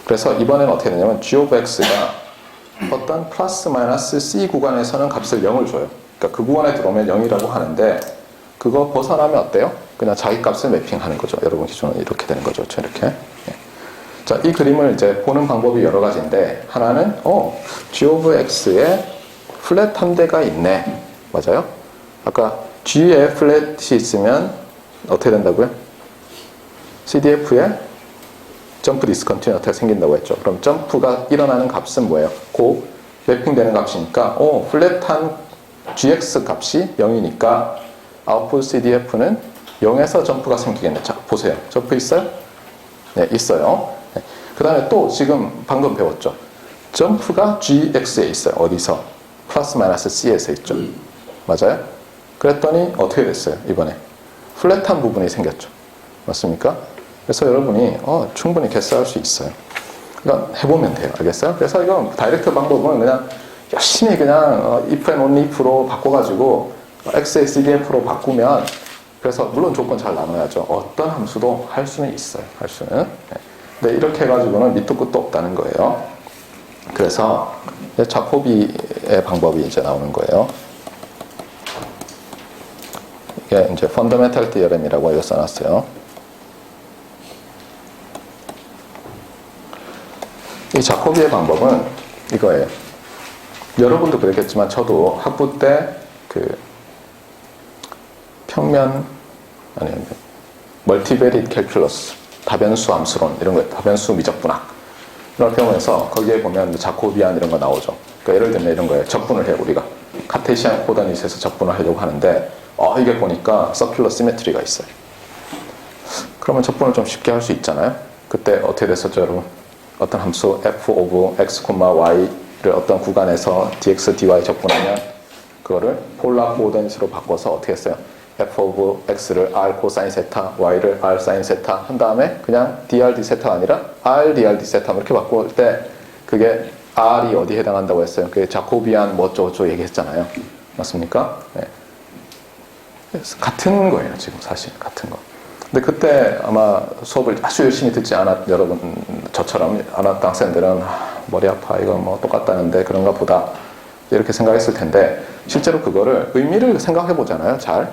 Speaker 1: 그래서 이번에는 어떻게 되냐면 g of x가 어떤 플러스 마이너스 c 구간에서는 값을 0을 줘요. 그러니까 그 구간에 들어오면 0이라고 하는데 그거 벗어나면 어때요? 그냥 자기 값을 매핑하는 거죠. 여러분 기준은 이렇게 되는 거죠. 이렇게. 네. 자, 이 그림을 이제 보는 방법이 여러 가지인데 하나는 g of x에 플랫한 데가 있네. 맞아요? 아까 G에 플랫이 있으면 어떻게 된다고요? CDF에 점프 디스컨티뉴티가 생긴다고 했죠. 그럼 점프가 일어나는 값은 뭐예요? 그 매핑되는 값이니까 플랫한 gx 값이 0이니까 아웃풋 CDF는 0에서 점프가 생기겠네. 자, 보세요. 점프 있어요? 네, 있어요. 네. 그 다음에 또 지금 방금 배웠죠. 점프가 gx에 있어요. 어디서? 플러스 마이너스 c에서 있죠. 맞아요? 그랬더니 어떻게 됐어요? 이번에 플랫한 부분이 생겼죠. 맞습니까? 그래서 여러분이 충분히 개수할 수 있어요. 그러니까 해보면 돼요. 알겠어요? 그래서 이건 다이렉트 방법은 그냥 열심히 그냥 if and only if로 바꿔가지고 x의 CDF로 바꾸면, 그래서 물론 조건 잘 나눠야죠. 어떤 함수도 할 수는 있어요. 할 수는. 네. 근데 이렇게 해가지고는 밑도 끝도 없다는 거예요. 그래서 자코비의 방법이 이제 나오는 거예요. 이게 이제 펀더멘탈 디어렘이라고 이거 써놨어요. 이 자코비의 방법은 이거예요. 여러분도 그랬겠지만 저도 학부 때 그 평면 아니면 멀티베리트 캘큘러스, 다변수 함수론 이런 거, 다변수 미적분학 이런 경우에서 거기에 보면 자코비안 이런 거 나오죠. 그러니까 예를 들면 이런 거예요. 적분을 해요. 우리가 카테시안 코어디네이트에서 적분을 하려고 하는데 이게 보니까 서큘러 시메트리가 있어요. 그러면 적분을 좀 쉽게 할 수 있잖아요. 그때 어떻게 됐었죠, 여러분? 어떤 함수 f of x, y를 어떤 구간에서 dx, dy 적분하면 그거를 폴라 코오디네이트로 바꿔서 어떻게 했어요? f of x를 r 코사인 세타, y를 r 사인 세타 한 다음에 그냥 dr d 세타가 아니라 r dr d 세타 이렇게 바꿀 때 그게 r이 어디에 해당한다고 했어요? 그게 자코비안 뭐 어쩌고저쩌고 얘기했잖아요. 맞습니까? 네. 같은 거예요, 지금 사실 같은 거. 근데 그때 아마 수업을 아주 열심히 듣지 않았, 여러분 저처럼 않았던 학생들은 머리 아파, 이거 뭐 똑같다는데 그런가 보다 이렇게 생각했을 텐데, 실제로 그거를 의미를 생각해 보잖아요. 잘.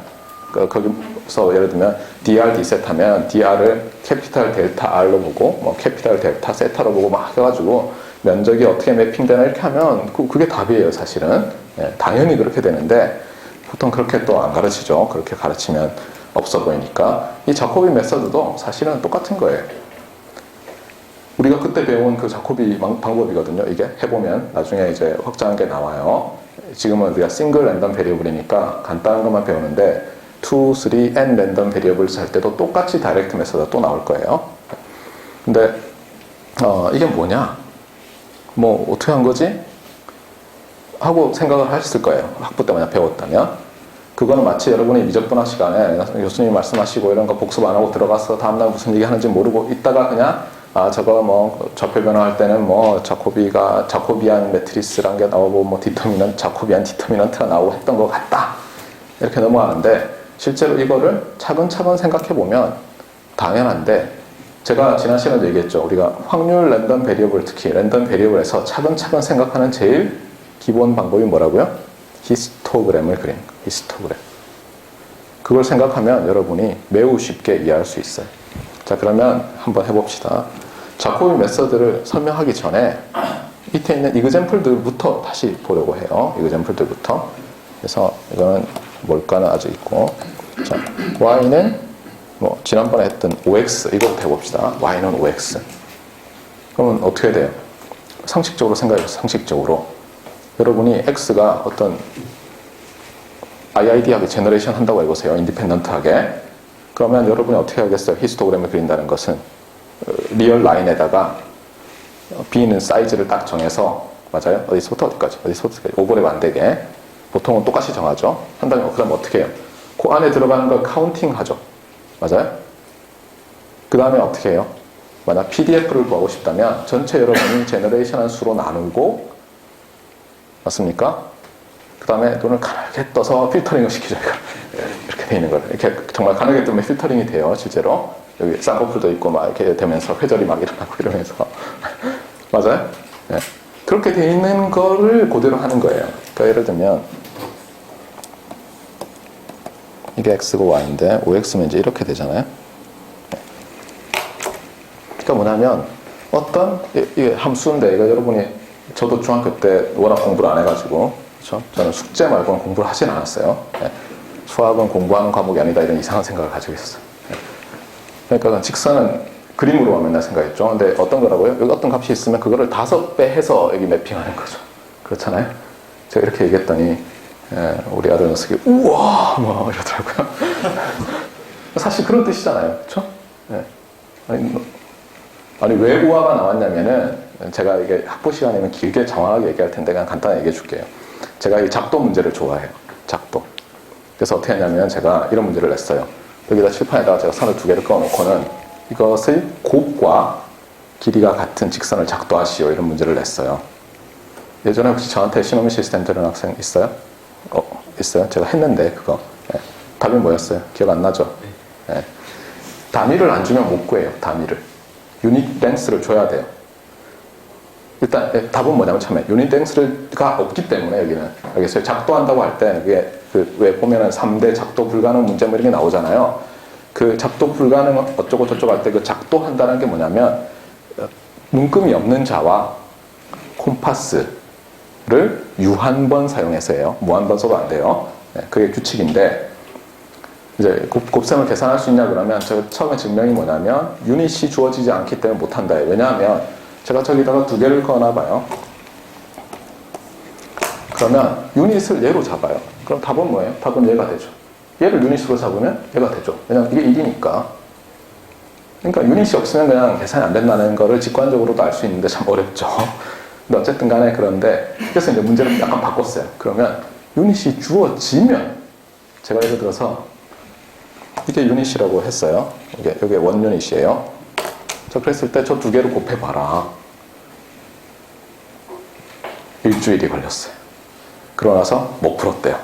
Speaker 1: 거기서 예를 들면 dr d셋 하면 dr을 캐피탈 델타 r로 보고 뭐 캐피탈 델타 세타로 보고 막 해가지고 면적이 어떻게 매핑되나 이렇게 하면 그게 답이에요, 사실은. 네, 당연히 그렇게 되는데 보통 그렇게 또 안 가르치죠. 그렇게 가르치면 없어 보이니까. 이 자코비 메서드도 사실은 똑같은 거예요. 우리가 그때 배운 그 자코비 방법이거든요. 이게 해보면 나중에 이제 확장한 게 나와요. 지금은 우리가 싱글 랜덤 베리어블이니까 간단한 것만 배우는데 2, 3, n 랜덤 베리어블스 할 때도 똑같이 다이렉트 메서드가 또 나올 거예요. 근데 이게 뭐냐? 뭐 어떻게 한 거지? 하고 생각을 하셨을 거예요. 학부 때 만약 배웠다면. 그거는 마치 여러분이 미적분학 시간에 교수님이 말씀하시고 이런 거 복습 안 하고 들어가서 다음날 무슨 얘기 하는지 모르고 있다가 그냥 저거 뭐 좌표 변화할 때는 뭐 자코비안 매트리스란 게 나오고 뭐 자코비안 디터미넌트가 나오고 했던 것 같다. 이렇게 넘어가는데 실제로 이거를 차근차근 생각해 보면 당연한데, 제가 지난 시간에도 얘기했죠. 우리가 확률 랜덤 베리어블, 특히 랜덤 베리어블에서 차근차근 생각하는 제일 기본 방법이 뭐라고요? 히스토그램을 그리는 거. 히스토그램. 그걸 생각하면 여러분이 매우 쉽게 이해할 수 있어요. 자, 그러면 한번 해봅시다. 자코비 메서드를 설명하기 전에 밑에 있는 이그젬플들부터 다시 보려고 해요. 이그젬플들부터. 그래서 이거는 뭘까는 아직 있고, 자, y는 뭐 지난번에 했던 5x 이거부터 해봅시다. y는 5x. 그러면 어떻게 돼요? 상식적으로 생각해보세요. 상식적으로 여러분이 x가 어떤 IID하게 제너레이션 한다고 해보세요. 인디펜던트하게. 그러면 여러분이 어떻게 하겠어요? 히스토그램을 그린다는 것은 리얼 라인에다가 b는 사이즈를 딱 정해서, 맞아요? 어디서부터 어디까지? 오버랩 안 되게 보통은 똑같이 정하죠. 한 다음에 그럼 어떻게 해요? 그 안에 들어가는 걸 카운팅 하죠. 맞아요? 그 다음에 어떻게 해요? 만약 PDF를 구하고 싶다면 전체 여러분이 제너레이션한 수로 나누고, 맞습니까? 그 다음에 눈을 가늘게 떠서 필터링을 시키죠. 이렇게 돼 있는 거예요. 이렇게 정말 가늘게 뜨면 필터링이 돼요. 실제로 여기 쌍꺼풀도 있고 막 이렇게 되면서 회절이 막 일어나고 이러면서 맞아요? 네. 그렇게 돼 있는 거를 그대로 하는 거예요. 그러니까 예를 들면 이게 x고 y인데 5x면 이제 이렇게 되잖아요. 그러니까 뭐냐면 어떤 이게 함수인데, 이거 여러분이, 저도 중학교 때 워낙 공부를 안 해가지고, 그렇죠? 저는 숙제 말고는 공부를 하진 않았어요. 네. 수학은 공부하는 과목이 아니다, 이런 이상한 생각을 가지고 있었어요. 네. 그러니까 직선은 그림으로만 맨날 생각했죠. 근데 어떤 거라고요? 여기 어떤 값이 있으면 그거를 5배 해서 여기 매핑하는 거죠. 그렇잖아요. 제가 이렇게 얘기했더니 우리 아들 녀석이 우와 뭐 이러더라고요. 사실 그런 뜻이잖아요. 그렇죠? 아니 왜 우화가 나왔냐면은 제가 이게 학부 시간이면 길게 정확하게 얘기할 텐데 그냥 간단히 얘기해 줄게요. 제가 이 작도 문제를 좋아해요. 작도. 그래서 어떻게 했냐면 제가 이런 문제를 냈어요. 여기다 칠판에다가 제가 선을 두 개를 그어놓고는 이것의 곱과 길이가 같은 직선을 작도하시오 이런 문제를 냈어요. 예전에 혹시 저한테 시노미 시스템 들은 학생 있어요? 있어요? 제가 했는데 그거 답이 뭐였어요? 기억 안 나죠? 단위를 안 주면 못 구해요. 단위를 유닛 랭스를 줘야 돼요. 일단 답은 뭐냐면 처음에 유닛 랭스가 없기 때문에 여기는 여기서 작도한다고 할 때 이게 왜 보면은 3대 작도 불가능 문제 뭐 이런 게 나오잖아요. 그 작도 불가능 어쩌고 저쩌고 할 때 그 작도한다는 게 뭐냐면 문금이 없는 자와 콤파스를 유한번 사용해서 해요. 무한번 써도 안 돼요. 그게 규칙인데 이제 곱셈을 계산할 수 있냐 그러면 제가 처음에 증명이 뭐냐면 유닛이 주어지지 않기 때문에 못한다. 왜냐하면 제가 저기다가 두 개를 그어놔봐요. 그러면 유닛을 얘로 잡아요. 그럼 답은 뭐예요? 답은 얘가 되죠. 얘를 유닛으로 잡으면 얘가 되죠. 왜냐하면 이게 1이니까. 그러니까 유닛이 없으면 그냥 계산이 안 된다는 거를 직관적으로도 알 수 있는데 참 어렵죠. 근데 어쨌든 간에 그런데 그래서 이제 문제를 약간 바꿨어요. 그러면 유닛이 주어지면 제가 예를 들어서 이게 유닛이라고 했어요. 이게 원 유닛이에요. 자, 그랬을 때 저 두 개를 곱해봐라. 일주일이 걸렸어요. 그러고 나서 못 풀었대요.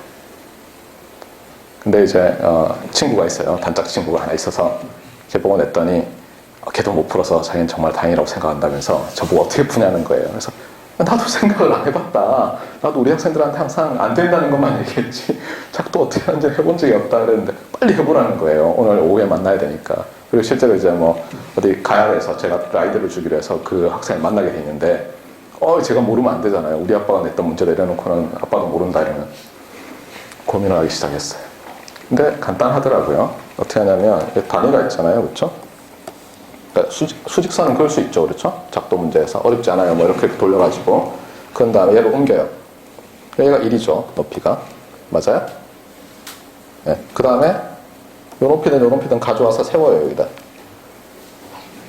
Speaker 1: 근데 이제 친구가 있어요. 단짝 친구가 하나 있어서 걔 보고 냈더니 걔도 못 풀어서 자기는 정말 다행이라고 생각한다면서 저보고 어떻게 푸냐는 거예요. 그래서 나도 생각을 안 해봤다. 나도 우리 학생들한테 항상 안 된다는 것만 얘기했지 작도 어떻게 하는지 해본 적이 없다 그랬는데 빨리 해보라는 거예요. 오늘 오후에 만나야 되니까. 그리고 실제로 이제 뭐 어디 가야 해서 제가 라이드를 주기로 해서 그 학생을 만나게 돼 있는데 제가 모르면 안 되잖아요. 우리 아빠가 냈던 문제를 이래놓고는 아빠도 모른다 이러면 고민을 하기 시작했어요. 근데 간단하더라고요. 어떻게 하냐면 단위가 있잖아요. 그렇죠? 그러니까 수직선은 그럴 수 있죠. 그렇죠? 작도 문제에서 어렵지 않아요. 뭐 이렇게 돌려가지고 그런 다음에 얘를 옮겨요. 얘가 1이죠. 높이가. 맞아요? 네. 그 다음에 요 높이든 요 높이든 가져와서 세워요. 여기다.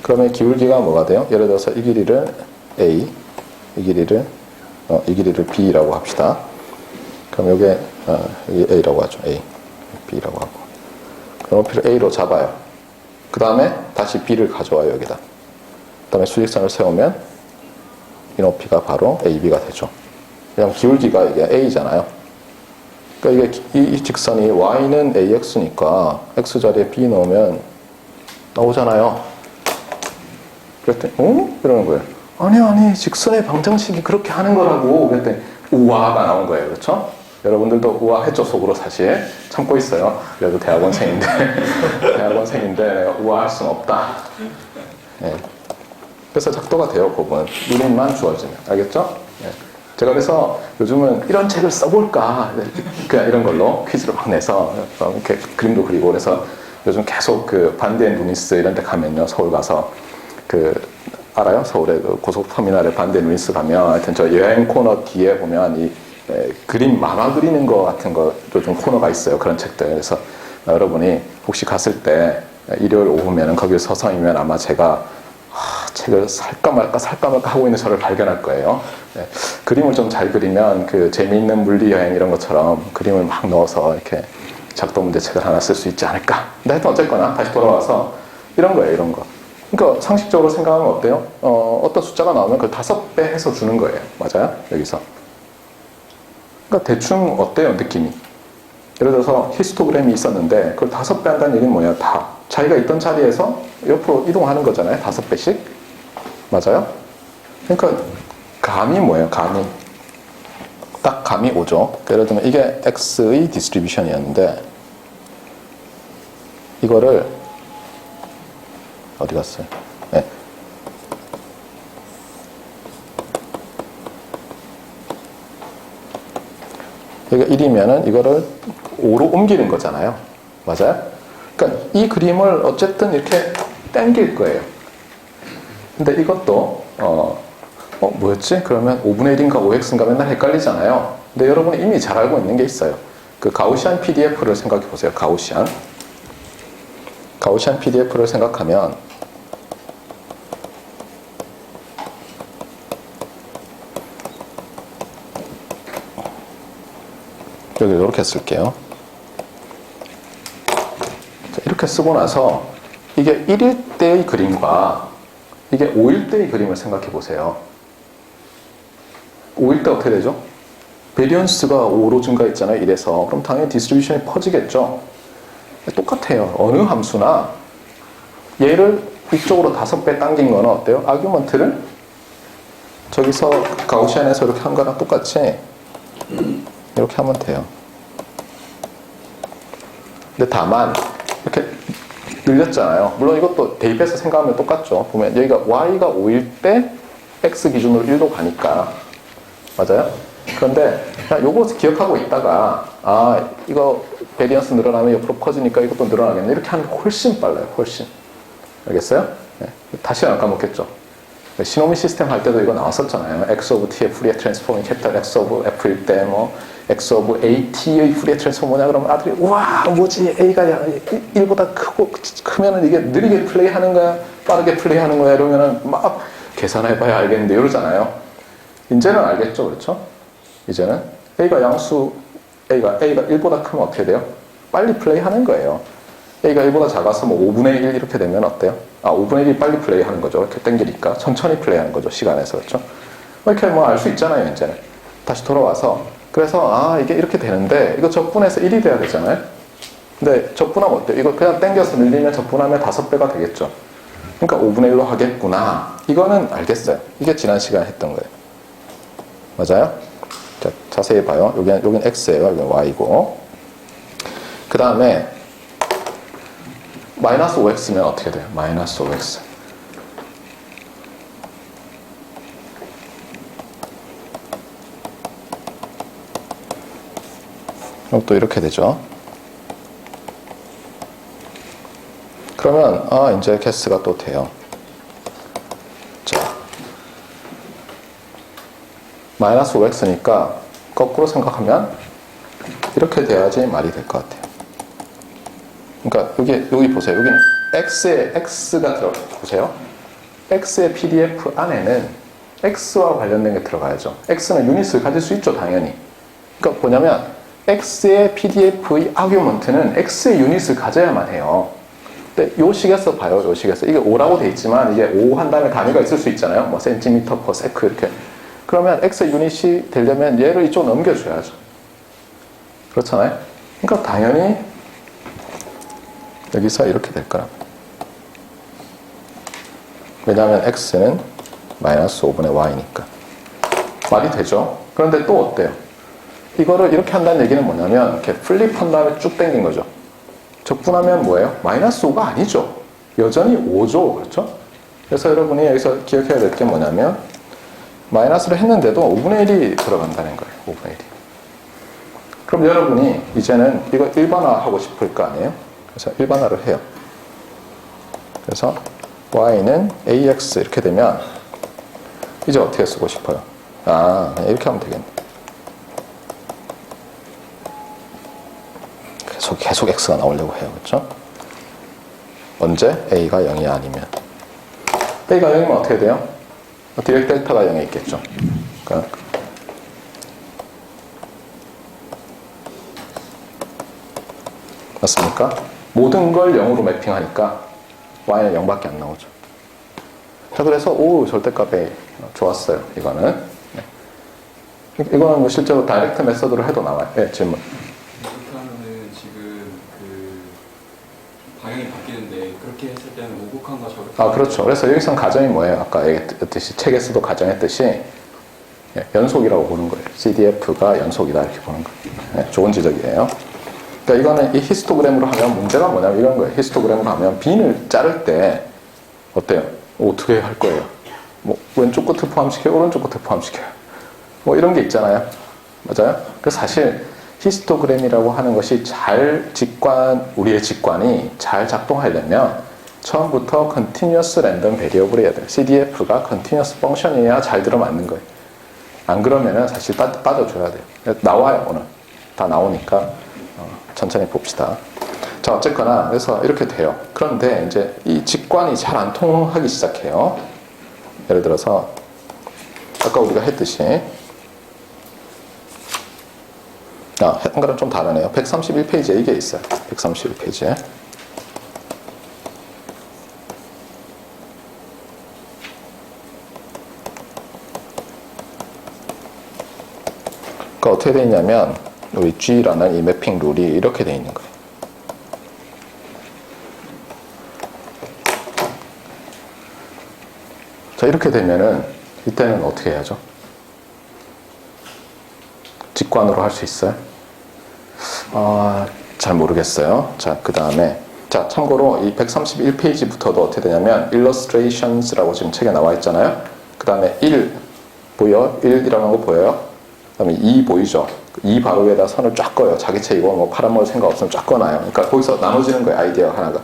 Speaker 1: 그러면 기울기가 뭐가 돼요? 예를 들어서 이 길이를 A, 이 길이를 B라고 합시다. 그럼 요게 여기 A라고 하죠. A, B라고 하고 그 높이를 A로 잡아요. 그 다음에 다시 B를 가져와요. 여기다. 그 다음에 수직선을 세우면 이 높이가 바로 AB가 되죠. 왜냐면 기울기가 이게 A잖아요. 그러니까 이게 이 직선이 Y는 AX니까 X 자리에 B 넣으면 나오잖아요. 그랬더니 이러는 거예요. 아니 직선의 방정식이 그렇게 하는 거라고. 그랬더니 우와가 나온 거예요. 그렇죠? 여러분들도 우아했죠. 속으로 사실 참고 있어요. 그래도 대학원생인데 내가 우아할 수는 없다. 네. 그래서 작도가 돼요. 곱은 유닛만 주어지면. 알겠죠? 네. 제가 그래서 요즘은 이런 책을 써볼까 그냥 이런 걸로 퀴즈를 막 내서 이렇게 그림도 그리고 그래서 요즘 계속 그 반대 누니스 이런 데 가면요. 서울 가서 알아요? 서울에 그 고속터미널에 반대 누니스 가면 하여튼 저 여행 코너 뒤에 보면 이 그림 만화 그리는 거 같은 거 요즘 코너가 있어요. 그런 책들. 그래서 여러분이 혹시 갔을 때 일요일 오후면은 거기 서성이면 아마 제가 책을 살까 말까 하고 있는 저를 발견할 거예요. 네. 그림을 좀 잘 그리면 그 재미있는 물리 여행 이런 것처럼 그림을 막 넣어서 이렇게 작도 문제 책을 하나 쓸 수 있지 않을까. 근데 하여튼 어쨌거나 다시 돌아와서 이런 거예요. 이런 거. 그러니까 상식적으로 생각하면 어때요? 어떤 숫자가 나오면 그걸 5배 해서 주는 거예요. 맞아요? 여기서. 그러니까 대충 어때요? 느낌이. 예를 들어서 히스토그램이 있었는데 그걸 5배 한다는 얘기는 뭐냐? 다 자기가 있던 자리에서 옆으로 이동하는 거잖아요. 5배씩. 맞아요? 그러니까 감이 뭐예요? 감이. 딱 감이 오죠. 예를 들면 이게 X의 디스트리뷰션이었는데 이거를 어디 갔어요? 네. 여기가 1이면은 이거를 5로 옮기는 거잖아요. 맞아요? 그러니까 이 그림을 어쨌든 이렇게 당길 거예요. 근데 이것도 뭐였지? 그러면 5분의 1인가 5x인가 맨날 헷갈리잖아요. 근데 여러분이 이미 잘 알고 있는 게 있어요. 그 가우시안 PDF를 생각해 보세요. 가우시안 PDF를 생각하면 여기 이렇게 쓸게요. 자, 이렇게 쓰고 나서 이게 1일 때의 그림과 이게 5일 때의 그림을 생각해 보세요. 5일 때 어떻게 되죠? 베리언스가 5로 증가했잖아요. 1에서. 그럼 당연히 디스트리뷰션이 퍼지겠죠. 똑같아요. 어느 함수나 얘를 이쪽으로 5배 당긴 거는 어때요? 아규먼트를 저기서 가우시안에서 이렇게 한 거랑 똑같이 이렇게 하면 돼요. 근데 다만 이렇게 늘렸잖아요. 물론 이것도 대입해서 생각하면 똑같죠. 보면 여기가 y가 5일 때 x 기준으로 1로 가니까 맞아요? 그런데 요거 기억하고 있다가 이거 베리언스 늘어나면 옆으로 퍼지니까 이것도 늘어나겠네 이렇게 하면 훨씬 빨라요. 훨씬. 알겠어요? 네. 다시 안 까먹겠죠? 시노미 시스템 할 때도 이거 나왔었잖아요. x of t의 푸리에 트랜스폼이 캐피탈 x of f일 때 x of at의 푸리에 트랜스폼 뭐냐 그러면 아들이 우와 뭐지 a가 1보다 크면은 이게 느리게 플레이하는 거야 빠르게 플레이하는 거야 이러면은 막 계산해봐야 알겠는데 이러잖아요. 이제는 알겠죠, 그렇죠? 이제는 a가 양수 a가 1보다 크면 어떻게 돼요? 빨리 플레이하는 거예요. a가 1보다 작아서 뭐 5분의 1 이렇게 되면 어때요? 5분의 1이 빨리 플레이하는 거죠. 이렇게 땡기니까 천천히 플레이하는 거죠. 시간에서 그렇죠? 이렇게 뭐 알 수 있잖아요, 이제는. 다시 돌아와서 그래서 이게 이렇게 되는데 이거 적분해서 1이 돼야 되잖아요. 근데 적분하면 어때요? 이거 그냥 땡겨서 늘리면 적분하면 5배가 되겠죠. 그러니까 5분의 1로 하겠구나. 이거는 알겠어요. 이게 지난 시간에 했던 거예요. 맞아요? 자, 자세히 봐요. 여긴 x예요. 여긴 y고. 그 다음에 마이너스 5x면 어떻게 돼요? 마이너스 5x. 그럼 또 이렇게 되죠. 그러면 이제 개수가 또 돼요. 자, 마이너스 5x니까 거꾸로 생각하면 이렇게 돼야지 말이 될 것 같아요. 그러니까 여기 보세요. 여기는 x에 x가 보세요. x의 PDF 안에는 x와 관련된 게 들어가야죠. x는 유닛을 가질 수 있죠, 당연히. 그러니까 뭐냐면 x의 PDF의 아규먼트는 x의 유닛을 가져야만 해요. 근데 요 식에서 봐요. 요 식에서 이게 5라고 돼 있지만 이게 5 한 다음에 단위가 있을 수 있잖아요. 뭐 센티미터 퍼 세크 이렇게. 그러면 x의 유닛이 되려면 얘를 이쪽으로 넘겨줘야죠. 그렇잖아요. 그러니까 당연히 여기서 이렇게 될 거라. 왜냐하면 x는 마이너스 5분의 y니까. 말이 되죠. 그런데 또 어때요? 이거를 이렇게 한다는 얘기는 뭐냐면 이렇게 플립한 다음에 쭉 당긴 거죠. 적분하면 뭐예요? 마이너스 5가 아니죠. 여전히 5죠. 그렇죠? 그래서 여러분이 여기서 기억해야 될 게 뭐냐면 마이너스를 했는데도 5분의 1이 들어간다는 거예요. 5분의 1이. 그럼 여러분이 이제는 이거 일반화하고 싶을 거 아니에요? 그래서 일반화를 해요. 그래서 y는 ax 이렇게 되면 이제 어떻게 쓰고 싶어요? 이렇게 하면 되겠네. 계속 x가 나오려고 해요. 그렇죠? 언제? a가 0이 아니면. a가 0이면 어떻게 돼요? 디렉 델타가 0에 있겠죠. 그러니까 맞습니까? 모든 걸 0으로 매핑하니까 y는 0밖에 안 나오죠. 자, 그래서 절대값 a 좋았어요. 이거는. 네. 이거는 뭐 실제로 다이렉트 메서드로 해도 나와요. 네, 질문.
Speaker 2: 그렇게 하면은 지금 그 방향이 바뀌는데 그렇게 했을 때는 오곡한과 저격한
Speaker 1: 그렇죠. 그래서 여기선 가정이 뭐예요? 아까 얘기했듯이 책에서도 가정했듯이 연속이라고 보는 거예요. CDF가 연속이다 이렇게 보는 거예요. 네, 좋은 지적이에요. 그러니까 이거는 이 히스토그램으로 하면 문제가 뭐냐면 이런 거예요. 히스토그램으로 하면 빈을 자를 때 어때요? 어떻게 할 거예요? 뭐 왼쪽 끝을 포함시켜요? 오른쪽 끝을 포함시켜요? 뭐 이런 게 있잖아요. 맞아요? 그래서 사실 히스토그램이라고 하는 것이 우리의 직관이 잘 작동하려면 처음부터 continuous random variable이 해야 돼요. CDF가 continuous function이어야 잘 들어맞는 거예요. 안 그러면은 사실 빠져줘야 돼요. 나와요, 오늘. 다 나오니까 천천히 봅시다. 자, 어쨌거나 그래서 이렇게 돼요. 그런데 이제 이 직관이 잘 안 통하기 시작해요. 예를 들어서 아까 우리가 했듯이 한 거랑 좀 다르네요. 131페이지에 이게 있어요. 131페이지에. 그러니까 어떻게 되어 있냐면 우리 G라는 이 매핑 룰이 이렇게 되어 있는 거예요. 자, 이렇게 되면은 이때는 어떻게 해야죠? 직관으로 할 수 있어요? 잘 모르겠어요. 자, 그 다음에 자, 참고로 이 131페이지부터도 어떻게 되냐면 illustrations라고 지금 책에 나와 있잖아요. 그 다음에 1 보여? 1이라는 거 보여요? 그 다음에 2 보이죠? 2 바로 위에다 선을 쫙 꺼요. 자기 책 이거 뭐 팔아먹을 생각 없으면 쫙 꺼놔요. 그러니까 거기서 나눠지는 거예요. 아이디어 하나가.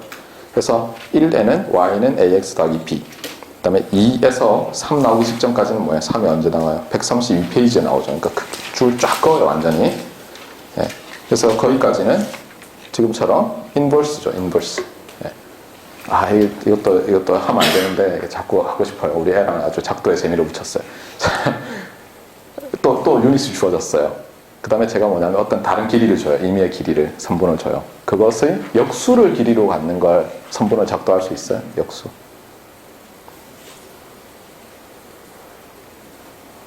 Speaker 1: 그래서 1에는 y는 ax 더하기 b. 그 다음에 2에서 3 나오기 직전까지는 뭐예요? 3이 언제 나와요? 132페이지에 나오죠. 그러니까 줄 쫙 꺼요. 완전히. 예. 그래서 거기까지는 지금처럼 인버스죠. 인버스. 예. 이것도 하면 안 되는데 자꾸 하고 싶어요. 우리 애랑 아주 작도에 재미를 붙였어요. 또 유닛이 주어졌어요. 그 다음에 제가 뭐냐면 어떤 다른 길이를 줘요. 임의의 길이를, 선분을 줘요. 그것의 역수를 길이로 갖는 걸 선분을 작도할 수 있어요. 역수.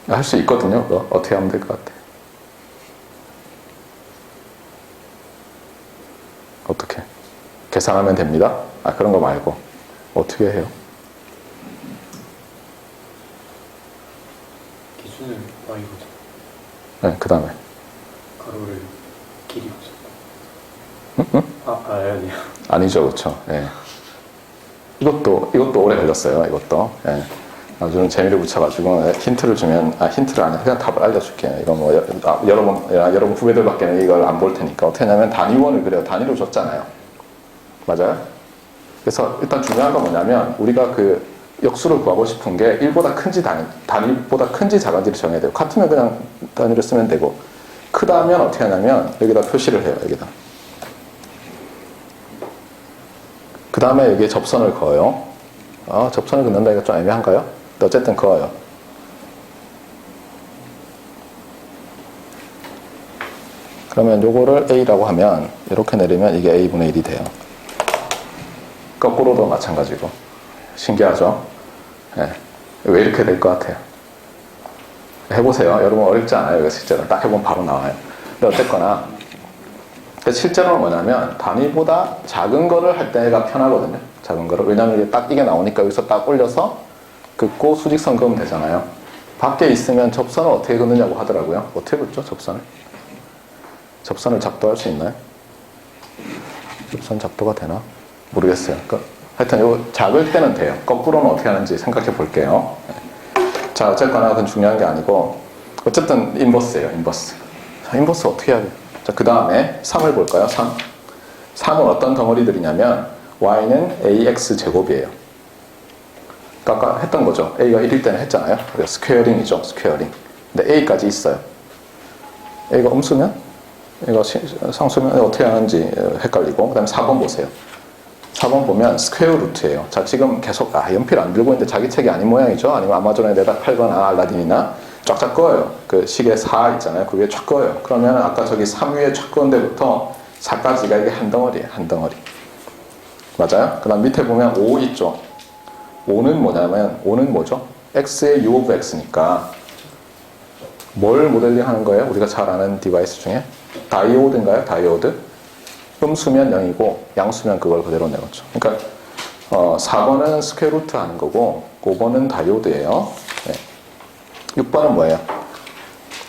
Speaker 1: 할 수 있거든요. 그거 어떻게 하면 될 것 같아요? 어떻게? 계산하면 됩니다. 그런 거 말고 어떻게 해요?
Speaker 3: 기준을 y보죠.
Speaker 1: 네, 그 다음에
Speaker 3: 가로를 길이보죠.
Speaker 1: 응?
Speaker 3: 아니요.
Speaker 1: 아니죠, 그렇죠. 예. 이것도 오래 걸렸어요. 이것도. 예. 나중에 재미를 붙여가지고 힌트를 주면 힌트를 안 해. 그냥 답을 알려줄게요. 이거 뭐 여러분 후배들밖에는 이걸 안 볼 테니까 어떻게 하냐면 단위원을 그래요. 단위로 줬잖아요. 맞아요? 그래서 일단 중요한 건 뭐냐면 우리가 그 역수를 구하고 싶은 게 1보다 큰지 단위보다 큰지 작은지를 정해야 돼요. 같으면 그냥 단위를 쓰면 되고 크다면 어떻게 하냐면 여기다 표시를 해요. 여기다. 그 다음에 여기에 접선을 그어요. 접선을 긋는다 이거 좀 애매한가요? 근데 어쨌든 그어요. 그러면 요거를 A라고 하면 이렇게 내리면 이게 A분의 1이 돼요. 거꾸로도 마찬가지고. 신기하죠? 네. 왜 이렇게 될 것 같아요? 해보세요. 여러분 어렵지 않아요. 이거 실제로. 딱 해보면 바로 나와요. 근데 어쨌거나 실제로는 뭐냐면 단위보다 작은 거를 할 때가 편하거든요. 작은 거를. 왜냐면 딱 이게 나오니까 여기서 딱 올려서 긋고 수직선 그으면 되잖아요. 밖에 있으면 접선을 어떻게 긋느냐고 하더라고요. 어떻게 긋죠? 접선을? 접선을 작도할 수 있나요? 접선 작도가 되나? 모르겠어요. 하여튼 요 작을 때는 돼요. 거꾸로는 어떻게 하는지 생각해 볼게요. 자, 어쨌거나 그건 중요한 게 아니고 어쨌든 인버스예요. 인버스. 자, 인버스 어떻게 해야 돼요? 자, 그 다음에 3을 볼까요? 3. 3은 어떤 덩어리들이냐면 y는 ax 제곱이에요. 아까 했던 거죠. a가 1일 때는 했잖아요. 스퀘어링이죠. 스퀘어링. 근데 a까지 있어요. a가 음수면? 이거 상수면 어떻게 하는지 헷갈리고. 그 다음에 4번 보세요. 4번 보면 스퀘어 루트예요. 자, 지금 계속 연필 안 들고 있는데 자기 책이 아닌 모양이죠. 아니면 아마존에 내다 팔거나 알라딘이나 쫙쫙 꺼요. 그 시계 4 있잖아요. 그 위에 쫙 꺼요. 그러면 아까 저기 3 위에 쫙 꺼은 데부터 4까지가 이게 한 덩어리예요. 한 덩어리. 맞아요? 그 다음 밑에 보면 5 있죠. 5는 뭐냐면 5는 뭐죠? x의 u of x니까 뭘 모델링 하는 거예요? 우리가 잘 아는 디바이스 중에 다이오드인가요? 다이오드? 음수면 0이고 양수면 그걸 그대로 내놓죠. 그러니까 4번은 스퀘어 루트 하는 거고 5번은 다이오드예요. 네. 6번은 뭐예요?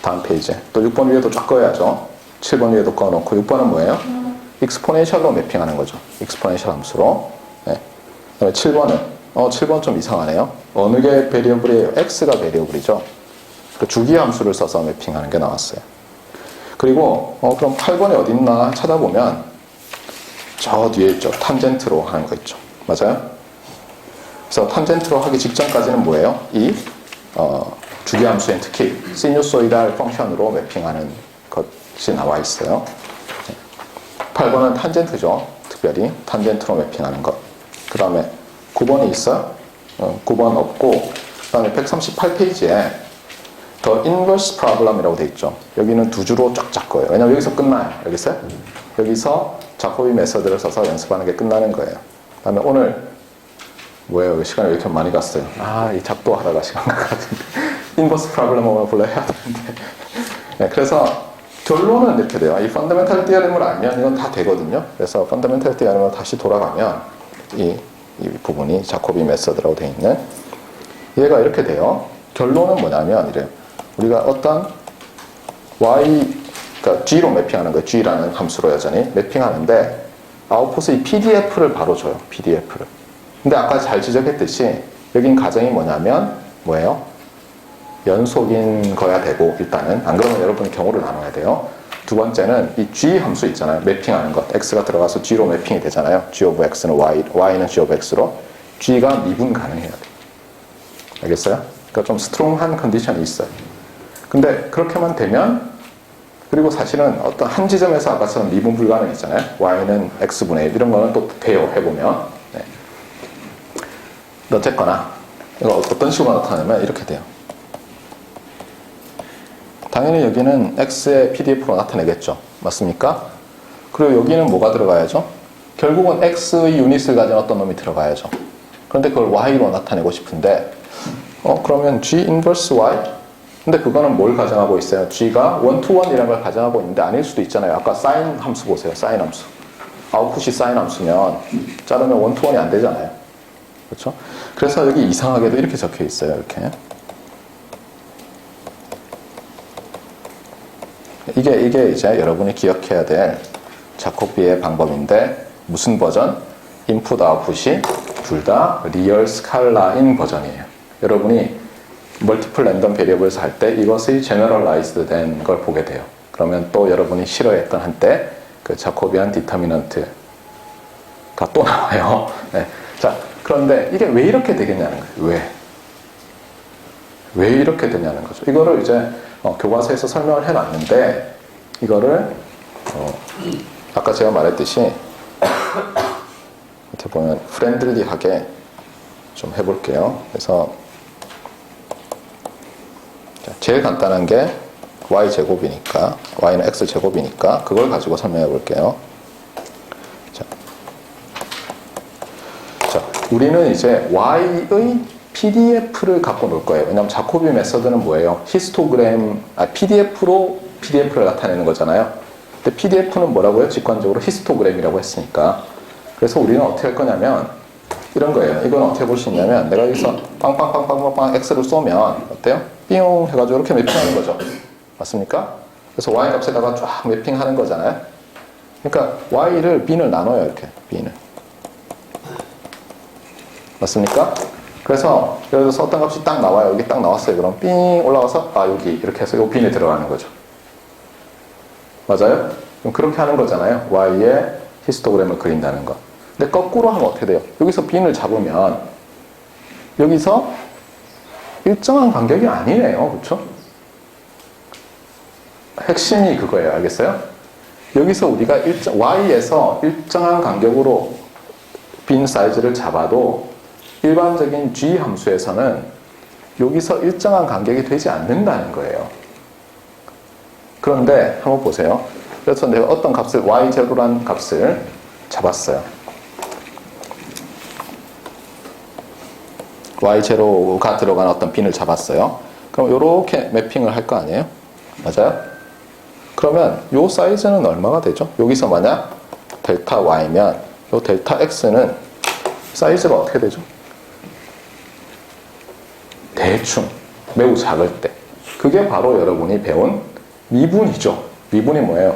Speaker 1: 다음 페이지에 또 6번 위에도 쫙 꺼야죠. 7번 위에도 꺼놓고 6번은 뭐예요? 익스포넨셜로 매핑하는 거죠. 익스포넨셜 함수로. 네. 그다음에 7번은 7번 좀 이상하네요. 어느 게 베리어블이에요? x가 베리어블이죠. 그 주기 함수를 써서 매핑하는 게 나왔어요. 그리고 그럼 8번이 어디 있나 찾아보면 저 뒤에 있죠. 탄젠트로 하는 거 있죠. 맞아요? 그래서 탄젠트로 하기 직전까지는 뭐예요? 이 주기함수엔 특히 시누소이달 펑션으로 매핑하는 것이 나와 있어요. 8번은 탄젠트죠. 특별히 탄젠트로 매핑하는 것. 그 다음에 9번이 있어요? 9번 없고 그 다음에 138페이지에 The Inverse Problem이라고 돼 있죠. 여기는 두 주로 쫙쫙 거예요. 왜냐면 여기서 끝나요. 여기서 자코비 메서드를 써서 연습하는 게 끝나는 거예요. 그 다음에 오늘 뭐예요? 시간이 왜 이렇게 많이 갔어요? 이 작도 하다가 시간 간 것 같은데 인버스 프로블렘 오늘 원래 해야 되는데 네, 그래서 결론은 이렇게 돼요. 이 펀더멘탈 디어렘을 알면 이건 다 되거든요. 그래서 펀더멘탈 디어렘으로 다시 돌아가면 이 부분이 자코비 메서드라고 돼 있는 얘가 이렇게 돼요. 결론은 뭐냐면 이래요. 우리가 어떤 y 그러니까 g로 매핑하는 거예요. g라는 함수로 여전히 매핑하는데 아웃풋이 pdf를 바로 줘요. pdf를. 근데 아까 잘 지적했듯이 여긴 가정이 뭐냐면 뭐예요? 연속인 거야 되고 일단은 안 그러면 여러분이 경우를 나눠야 돼요. 두 번째는 이 g 함수 있잖아요. 매핑하는 것. x가 들어가서 g로 매핑이 되잖아요. g of x는 y는 g of x로 g가 미분 가능해야 돼요. 알겠어요? 그러니까 좀 스트롱한 컨디션이 있어요. 근데 그렇게만 되면 그리고 사실은 어떤 한 지점에서 아까처럼 미분 불가능 있잖아요. y는 x분의 1 이런 거는 또 돼요. 해보면. 네. 어쨌거나 이거 어떤 식으로 나타내면 이렇게 돼요. 당연히 여기는 x의 pdf로 나타내겠죠. 맞습니까? 그리고 여기는 뭐가 들어가야죠? 결국은 x의 유닛을 가진 어떤 놈이 들어가야죠. 그런데 그걸 y로 나타내고 싶은데 그러면 g inverse y? 근데 그거는 뭘 가정하고 있어요? g가 1-to-1이라는 걸 가정하고 있는데 아닐 수도 있잖아요. 아까 sin 함수 보세요. sin 함수. 아웃풋이 sin 함수면 자르면 1-to-1이 안 되잖아요. 그렇죠? 그래서 여기 이상하게도 이렇게 적혀 있어요. 이렇게. 이게 이제 여러분이 기억해야 될 자코비의 방법인데 무슨 버전? 인풋 아웃풋이 둘 다 리얼 스칼라인 버전이에요. 여러분이 멀티플 랜덤 베리어블스 할 때 이것이 제너럴라이즈드 된 걸 보게 돼요. 그러면 또 여러분이 싫어했던 한때 그 자코비안 디터미넌트가 또 나와요. 네. 자, 그런데 이게 왜 이렇게 되겠냐는 거예요. 왜 이렇게 되냐는 거죠. 이거를 이제 교과서에서 설명을 해놨는데 이거를 아까 제가 말했듯이 이렇게 보면 프렌들리하게 좀 해볼게요. 그래서 제일 간단한 게 y제곱이니까 y는 x제곱이니까 그걸 가지고 설명해 볼게요. 자, 우리는 이제 y의 pdf를 갖고 놀 거예요. 왜냐하면 자코비 메서드는 뭐예요? pdf로 pdf를 나타내는 거잖아요. 근데 pdf는 뭐라고요? 직관적으로 히스토그램이라고 했으니까. 그래서 우리는 어떻게 할 거냐면 이런 거예요. 이건 어떻게 볼 수 있냐면 내가 여기서 빵빵빵빵빵 x를 쏘면 어때요? 삥 해가지고 이렇게 매핑하는 거죠. 맞습니까? 그래서 y 값에다가 쫙 매핑하는 거잖아요. 그러니까 y를 b를 나눠요. 이렇게 b는. 맞습니까? 그래서 예를 들어서 어떤 값이 딱 나와요. 여기 딱 나왔어요. 그럼 삥 올라가서 여기 이렇게 해서 이 빈에 들어가는 거죠. 맞아요? 그럼 그렇게 하는 거잖아요. y의 히스토그램을 그린다는 거. 근데 거꾸로 하면 어떻게 돼요? 여기서 빈을 잡으면 여기서 일정한 간격이 아니네요. 그렇죠? 핵심이 그거예요. 알겠어요? 여기서 우리가 y에서 일정한 간격으로 빈 사이즈를 잡아도 일반적인 g 함수에서는 여기서 일정한 간격이 되지 않는다는 거예요. 그런데 한번 보세요. 그래서 내가 어떤 값을 y0라는 값을 잡았어요. y0가 들어간 어떤 빈을 잡았어요. 그럼 이렇게 매핑을 할 거 아니에요? 맞아요? 그러면 이 사이즈는 얼마가 되죠? 여기서 만약 델타 y면 이 델타 x는 사이즈가 어떻게 되죠? 대충 매우 작을 때 그게 바로 여러분이 배운 미분이죠. 미분이 뭐예요?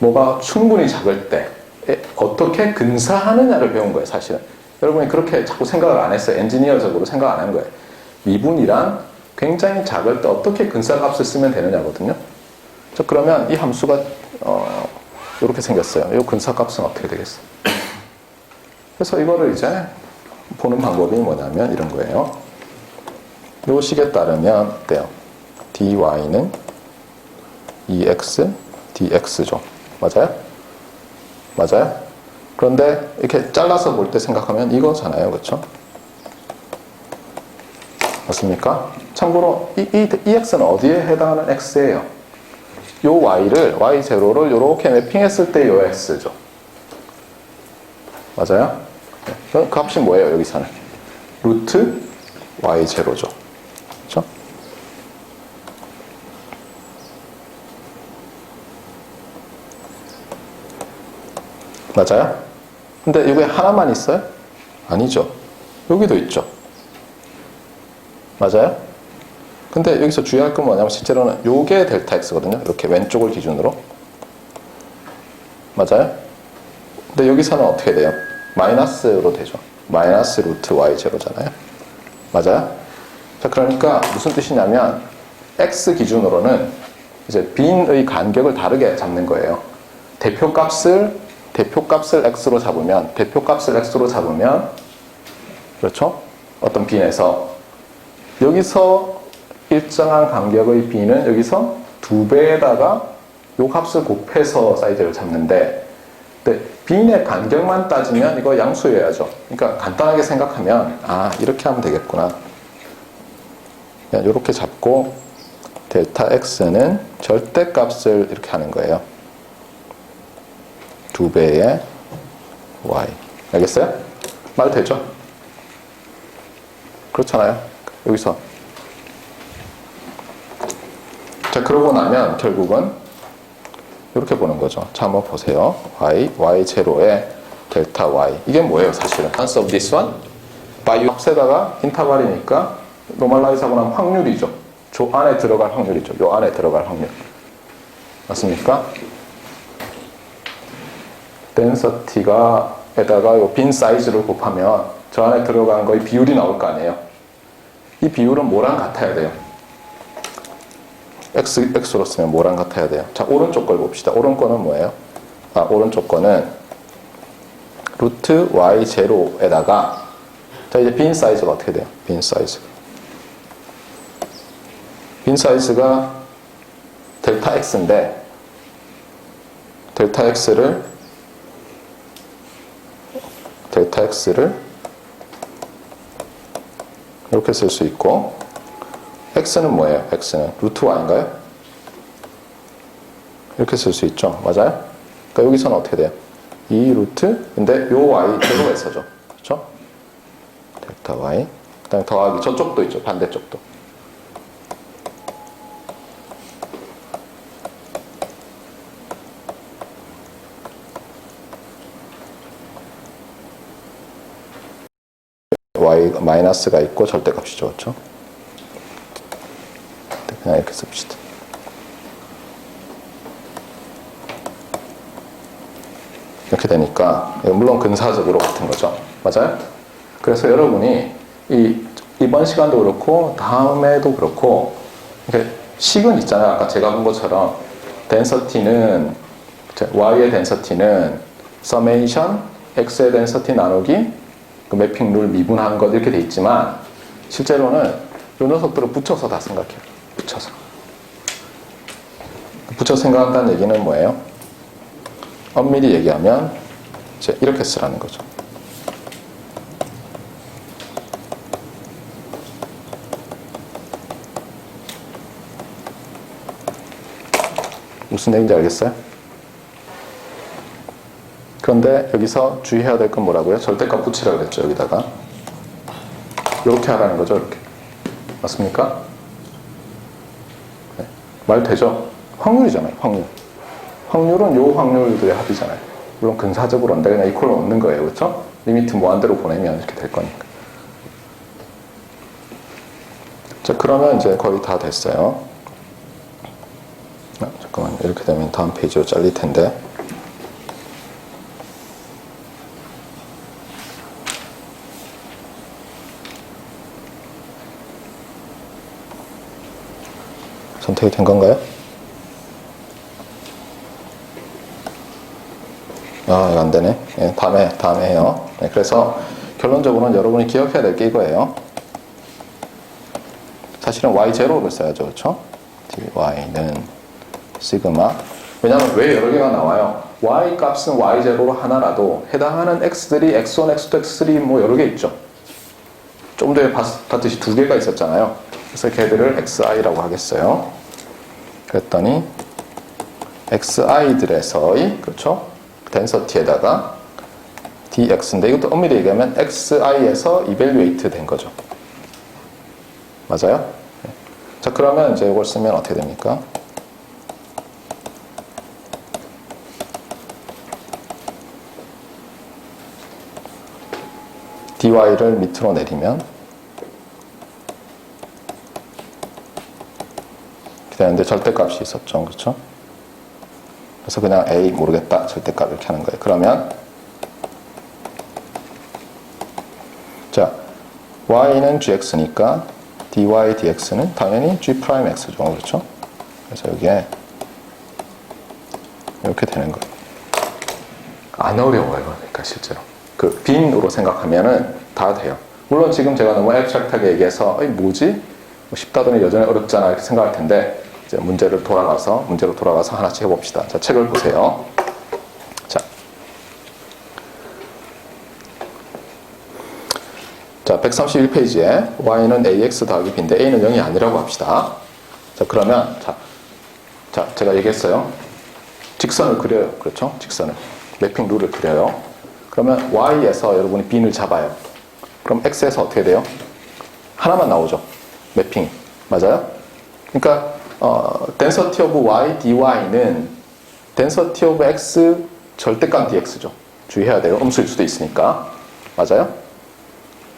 Speaker 1: 뭐가 충분히 작을 때 어떻게 근사하느냐를 배운 거예요. 사실은 여러분이 그렇게 자꾸 생각을 안 했어요. 엔지니어적으로 생각 안 한 거예요. 미분이란 굉장히 작을 때 어떻게 근사값을 쓰면 되느냐거든요. 그러면 이 함수가 이렇게 생겼어요. 이 근사값은 어떻게 되겠어요? 그래서 이거를 이제 보는 방법이 뭐냐면 이런 거예요. 요 식에 따르면 어때요? dy는 ex dx죠. 맞아요? 맞아요? 그런데 이렇게 잘라서 볼 때 생각하면 이거잖아요. 그렇죠? 맞습니까? 참고로 이 ex는 어디에 해당하는 x예요? 요 y를 y0를 이렇게 매핑했을 때 요 x죠. 맞아요? 그 값이 뭐예요? 여기서는 루트 y0죠. 그렇죠? 맞아요? 근데 이게 하나만 있어요? 아니죠. 여기도 있죠. 맞아요? 근데 여기서 주의할 건 뭐냐면 실제로는 요게 델타 x거든요. 이렇게 왼쪽을 기준으로. 맞아요? 근데 여기서는 어떻게 돼요? 마이너스로 되죠. 마이너스 루트 y0잖아요. 맞아요? 자, 그러니까 무슨 뜻이냐면 x 기준으로는 이제 빈의 간격을 다르게 잡는 거예요. 대표값을 x로 잡으면 그렇죠? 어떤 빈에서 여기서 일정한 간격의 b는 여기서 2배에다가 요 값을 곱해서 사이즈를 잡는데 b의 간격만 따지면 이거 양수여야죠. 그러니까 간단하게 생각하면 이렇게 하면 되겠구나. 그냥 이렇게 잡고 델타 x는 절대값을 이렇게 하는 거예요. 2배의 y. 알겠어요? 말 되죠? 그렇잖아요. 여기서 자, 그러고 나면 결국은 이렇게 보는 거죠. 자, 한번 보세요. y0의 델타 y. 이게 뭐예요, 사실은? Answer of this one? by 값에다가 인터벌이니까 노멀라이즈 하고 나면 확률이죠. 저 안에 들어갈 확률이죠. 요 안에 들어갈 확률. 맞습니까? density가 에다가 요 빈 사이즈를 곱하면 저 안에 들어간 거의 비율이 나올 거 아니에요. 이 비율은 뭐랑 같아야 돼요? x로 쓰면 뭐랑 같아야 돼요? 자, 오른쪽 걸 봅시다. 오른쪽 거는 뭐예요? 오른쪽 거는 루트 y0에다가 자, 이제 빈 사이즈가 어떻게 돼요? 빈 사이즈가 델타 x인데 델타 x를 이렇게 쓸 수 있고 x는 뭐예요? x는 루트 y인가요? 이렇게 쓸 수 있죠. 맞아요? 그러니까 여기서는 어떻게 돼요? 2 루트 근데 요 y 제로에서죠. 그렇죠? 델타 y 그다음에 더하기 저쪽도 있죠. 반대쪽도. y 마이너스가 있고 절대값이죠. 그렇죠? 그냥 이렇게 씁시다. 이렇게 되니까 물론 근사적으로 같은 거죠. 맞아요? 그래서 여러분이 이번 시간도 그렇고 다음에도 그렇고 이렇게 식은 있잖아요. 아까 제가 본 것처럼 density는 y의 density는 summation x의 density 나누기 그 매핑 룰 미분한 것 이렇게 돼 있지만 실제로는 이 녀석들을 붙여서 다 생각해요. 붙여서 생각한다는 얘기는 뭐예요? 엄밀히 얘기하면 이제 이렇게 쓰라는 거죠. 무슨 얘기인지 알겠어요? 그런데 여기서 주의해야 될 건 뭐라고요? 절대값 붙이라고 그랬죠. 여기다가 이렇게 하라는 거죠. 이렇게. 맞습니까? 네. 말 되죠? 확률이잖아요. 확률은 요 확률들의 합이잖아요. 물론 근사적으로는 그냥 이퀄로 넣는 거예요. 그렇죠? 리미트 무한대로 보내면 이렇게 될 거니까. 자, 그러면 이제 거의 다 됐어요. 잠깐만, 이렇게 되면 다음 페이지로 잘릴 텐데. 선택이 된 건가요? 이거 안 되네. 예, 다음에 해요. 네, 그래서 결론적으로는 여러분이 기억해야 될 게 이거예요. 사실은 y0를 써야죠. 그렇죠? dy는 시그마. 왜냐하면 왜 여러 개가 나와요? y 값은 y0로 하나라도 해당하는 x들이 x1, x2, x3 뭐 여러 개 있죠. 좀 전에 봤듯이 두 개가 있었잖아요. 그래서 걔들을 xi라고 하겠어요. 그랬더니 xi들에서의 그렇죠? 덴서티에다가 dx인데 이것도 엄밀히 얘기하면 xi에서 이밸류에이트 된 거죠. 맞아요? 자, 그러면 이제 이걸 쓰면 어떻게 됩니까? dy를 밑으로 내리면 되는데 절대값이 있었죠. 그렇죠? 그래서 그냥 a 모르겠다. 절대값 이렇게 하는 거예요. 그러면 자, y는 gx니까 dy dx는 당연히 g'x죠. 그렇죠? 그래서 여기에 이렇게 되는 거예요. 안 어려워요. 그러니까 실제로. 그 빈으로 생각하면은 다 돼요. 물론 지금 제가 너무 애브스트랙트하게 얘기해서 뭐지? 뭐 쉽다더니 여전히 어렵잖아 이렇게 생각할 텐데 이제 문제로 돌아가서 하나씩 해봅시다. 자, 책을 보세요. 자, 131페이지에 y는 ax 더하기 b인데 a는 0이 아니라고 합시다. 자, 그러면 자, 제가 얘기했어요. 직선을 그려요. 그렇죠? 직선을. 매핑 룰을 그려요. 그러면 y에서 여러분이 b를 잡아요. 그럼 x에서 어떻게 돼요? 하나만 나오죠. 매핑이. 맞아요? 그러니까 density of y dy는 density of x 절대값 dx죠. 주의해야 돼요. 음수일 수도 있으니까. 맞아요?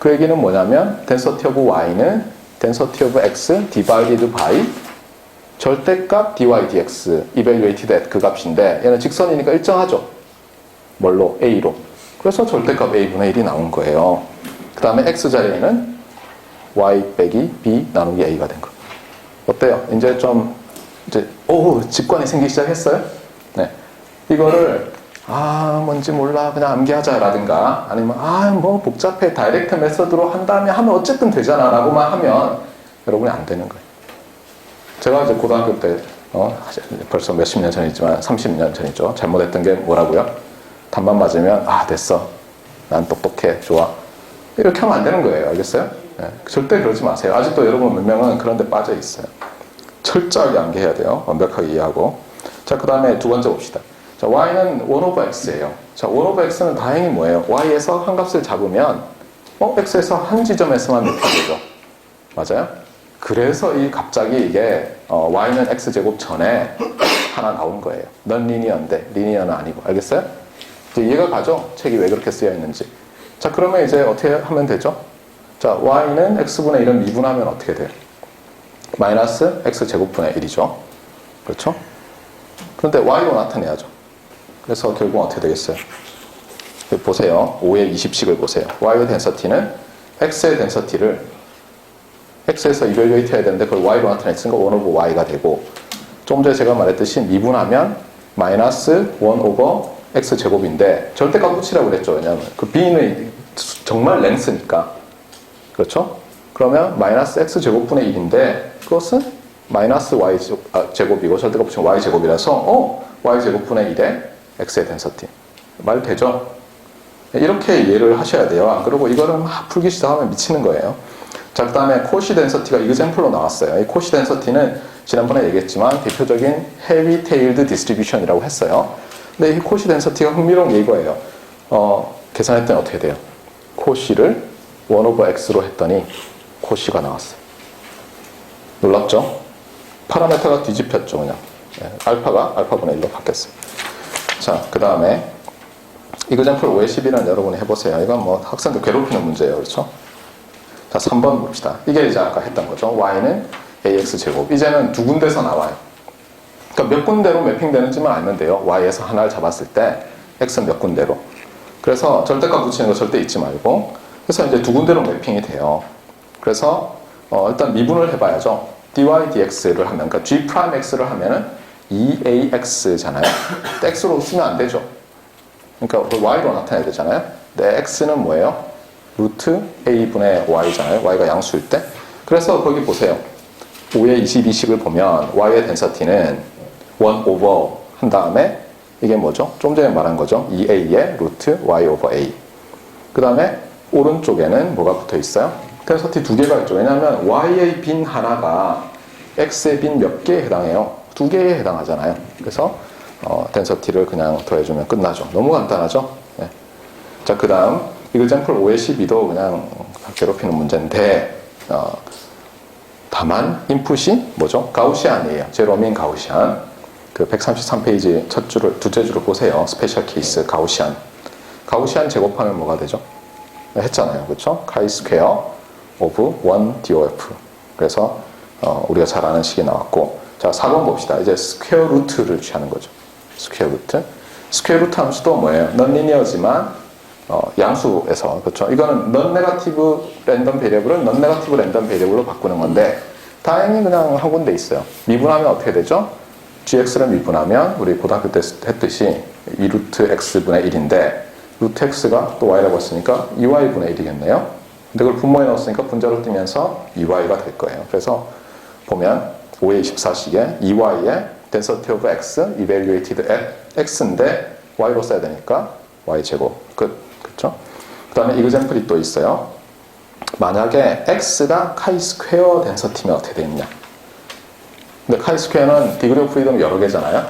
Speaker 1: 그 얘기는 뭐냐면 density of y는 density of x divided by 절대값 dy dx evaluated at 그 값인데 얘는 직선이니까 일정하죠. 뭘로? a로. 그래서 절대값 a분의 1이 나온 거예요. 그 다음에 x자리에는 y 빼기 b 나누기 a가 된 거. 어때요? 이제 직관이 생기기 시작했어요? 네. 이거를 뭔지 몰라 그냥 암기하자라든가 아니면 뭐 복잡해 다이렉트 메서드로 한 다음에 하면 어쨌든 되잖아 라고만 하면 여러분이 안 되는 거예요. 제가 이제 고등학교 때 벌써 몇십 년 전이지만 30년 전이죠. 잘못했던 게 뭐라고요? 답만 맞으면 됐어 난 똑똑해 좋아 이렇게 하면 안 되는 거예요. 알겠어요? 네. 절대 그러지 마세요. 아직도 여러분 몇 명은 그런 데 빠져 있어요. 철저하게 암기해야 돼요. 완벽하게 이해하고. 자, 그 다음에 두 번째 봅시다. 자, y는 1 over x예요. 자, 1 over x는 다행히 뭐예요? y에서 한 값을 잡으면 x에서 한 지점에서만 매핑되죠. 맞아요? 그래서 갑자기 이게 y는 x제곱 전에 하나 나온 거예요. 넌 리니어인데 리니어는 아니고. 알겠어요? 이제 이해가 가죠? 책이 왜 그렇게 쓰여 있는지. 자, 그러면 이제 어떻게 하면 되죠? 자, y는 x분의 1을 미분하면 어떻게 돼요? 마이너스 x제곱분의 1이죠. 그렇죠? 그런데 y로 나타내야죠. 그래서 결국 어떻게 되겠어요? 여기 보세요. 5의 20씩을 보세요. y의 density는 x의 density를 x에서 evaluate 해야 되는데 그걸 y로 나타냈으니까 1 over y가 되고 좀 전에 제가 말했듯이 미분하면 마이너스 1 over x제곱인데 절대값 붙이라고 그랬죠. 왜냐하면 그 b는 정말 랭스니까. 그렇죠? 그러면 마이너스 x제곱분의 1인데 그것은 마이너스 y제곱이고 절대값 붙이면 y제곱이라서 y제곱분의 1에 x의 density. 말 되죠? 이렇게 이해를 하셔야 돼요. 안 그러고 이거를 막 풀기 시작하면 미치는 거예요. 자, 그 다음에 코시 덴서티가 이그젬플로 나왔어요. 이 코시 덴서티는 지난번에 얘기했지만 대표적인 헤비 테일드 디스트리뷰션이라고 했어요. 근데 이 코시 덴서티가 흥미로운 게 이거예요. 계산했더니 어떻게 돼요? 코시를 1 over x로 했더니 코시가 나왔어요. 놀랍죠? 파라메타가 뒤집혔죠, 그냥. 알파가 알파분의 1로 바뀌었어요. 자, 그 다음에 이그젬플 5의 11은 여러분이 해보세요. 이건 뭐 학생들 괴롭히는 문제예요. 그렇죠? 자, 3번 봅시다. 이게 이제 아까 했던 거죠. y는 ax제곱. 이제는 두 군데서 나와요. 그러니까 몇 군데로 매핑되는지만 알면 돼요. y에서 하나를 잡았을 때 x는 몇 군데로. 그래서 절대값 붙이는 거 절대 잊지 말고. 그래서 이제 두 군데로 매핑이 돼요. 그래서 일단 미분을 해봐야죠. dy dx를 하면, 그러니까 g'x를 하면은 2ax잖아요. x로 쓰면 안 되죠. 그러니까 y로 나타내야 되잖아요. 근데 x는 뭐예요? 루트 a분의 y잖아요. y가 양수일 때. 그래서 거기 보세요. 5의 22식을 보면 y의 덴서티는 1 over 한 다음에 이게 뭐죠? 좀 전에 말한 거죠. 2a의 루트 y over a. 그 다음에 오른쪽에는 뭐가 붙어 있어요? 덴서티 두 개가 있죠. 왜냐하면 y의 빈 하나가 x의 빈 몇 개에 해당해요? 두 개에 해당하잖아요. 그래서 덴서티를 그냥 더해주면 끝나죠. 너무 간단하죠? 네. 자, 그 다음 이글젠플 5의 12도 그냥 괴롭히는 문제인데 다만 인풋이 뭐죠? 가우시안이에요. 제로민 가우시안. 그 133페이지 첫 줄을 두째 줄을 보세요. 스페셜 케이스 가우시안. 가우시안 제곱하면 뭐가 되죠? 네, 했잖아요. 그렇죠? 카이 스퀘어 오브 1 DOF. 그래서 우리가 잘 아는 식이 나왔고, 자 4번 봅시다. 이제 스퀘어 루트를 취하는 거죠. 스퀘어 루트. 스퀘어 루트 함수도 뭐예요? 넌리니어지만 양수에서, 그렇죠? 이거는 넌 네거티브 랜덤 베리어블을 넌 네거티브 랜덤 베리어블로 바꾸는 건데 다행히 그냥 한 군데 있어요. 미분하면 어떻게 되죠? gx를 미분하면 우리 고등학교 때 했듯이 2루트 x분의 1인데 루트 x가 또 y라고 했으니까 2y분의 1이겠네요. 근데 그걸 분모에 넣었으니까 분자로 띄면서 2y가 될 거예요. 그래서 보면 5의 24식에 2y의 density of x evaluated at x인데 y로 써야 되니까 y제곱 끝. 그렇죠? 그 다음에 이그젠플이 또 있어요. 만약에 x가 카이 스퀘어 덴서티면 어떻게 되느냐. 근데 카이 스퀘어는 디그리 오브 프리덤 여러 개잖아요.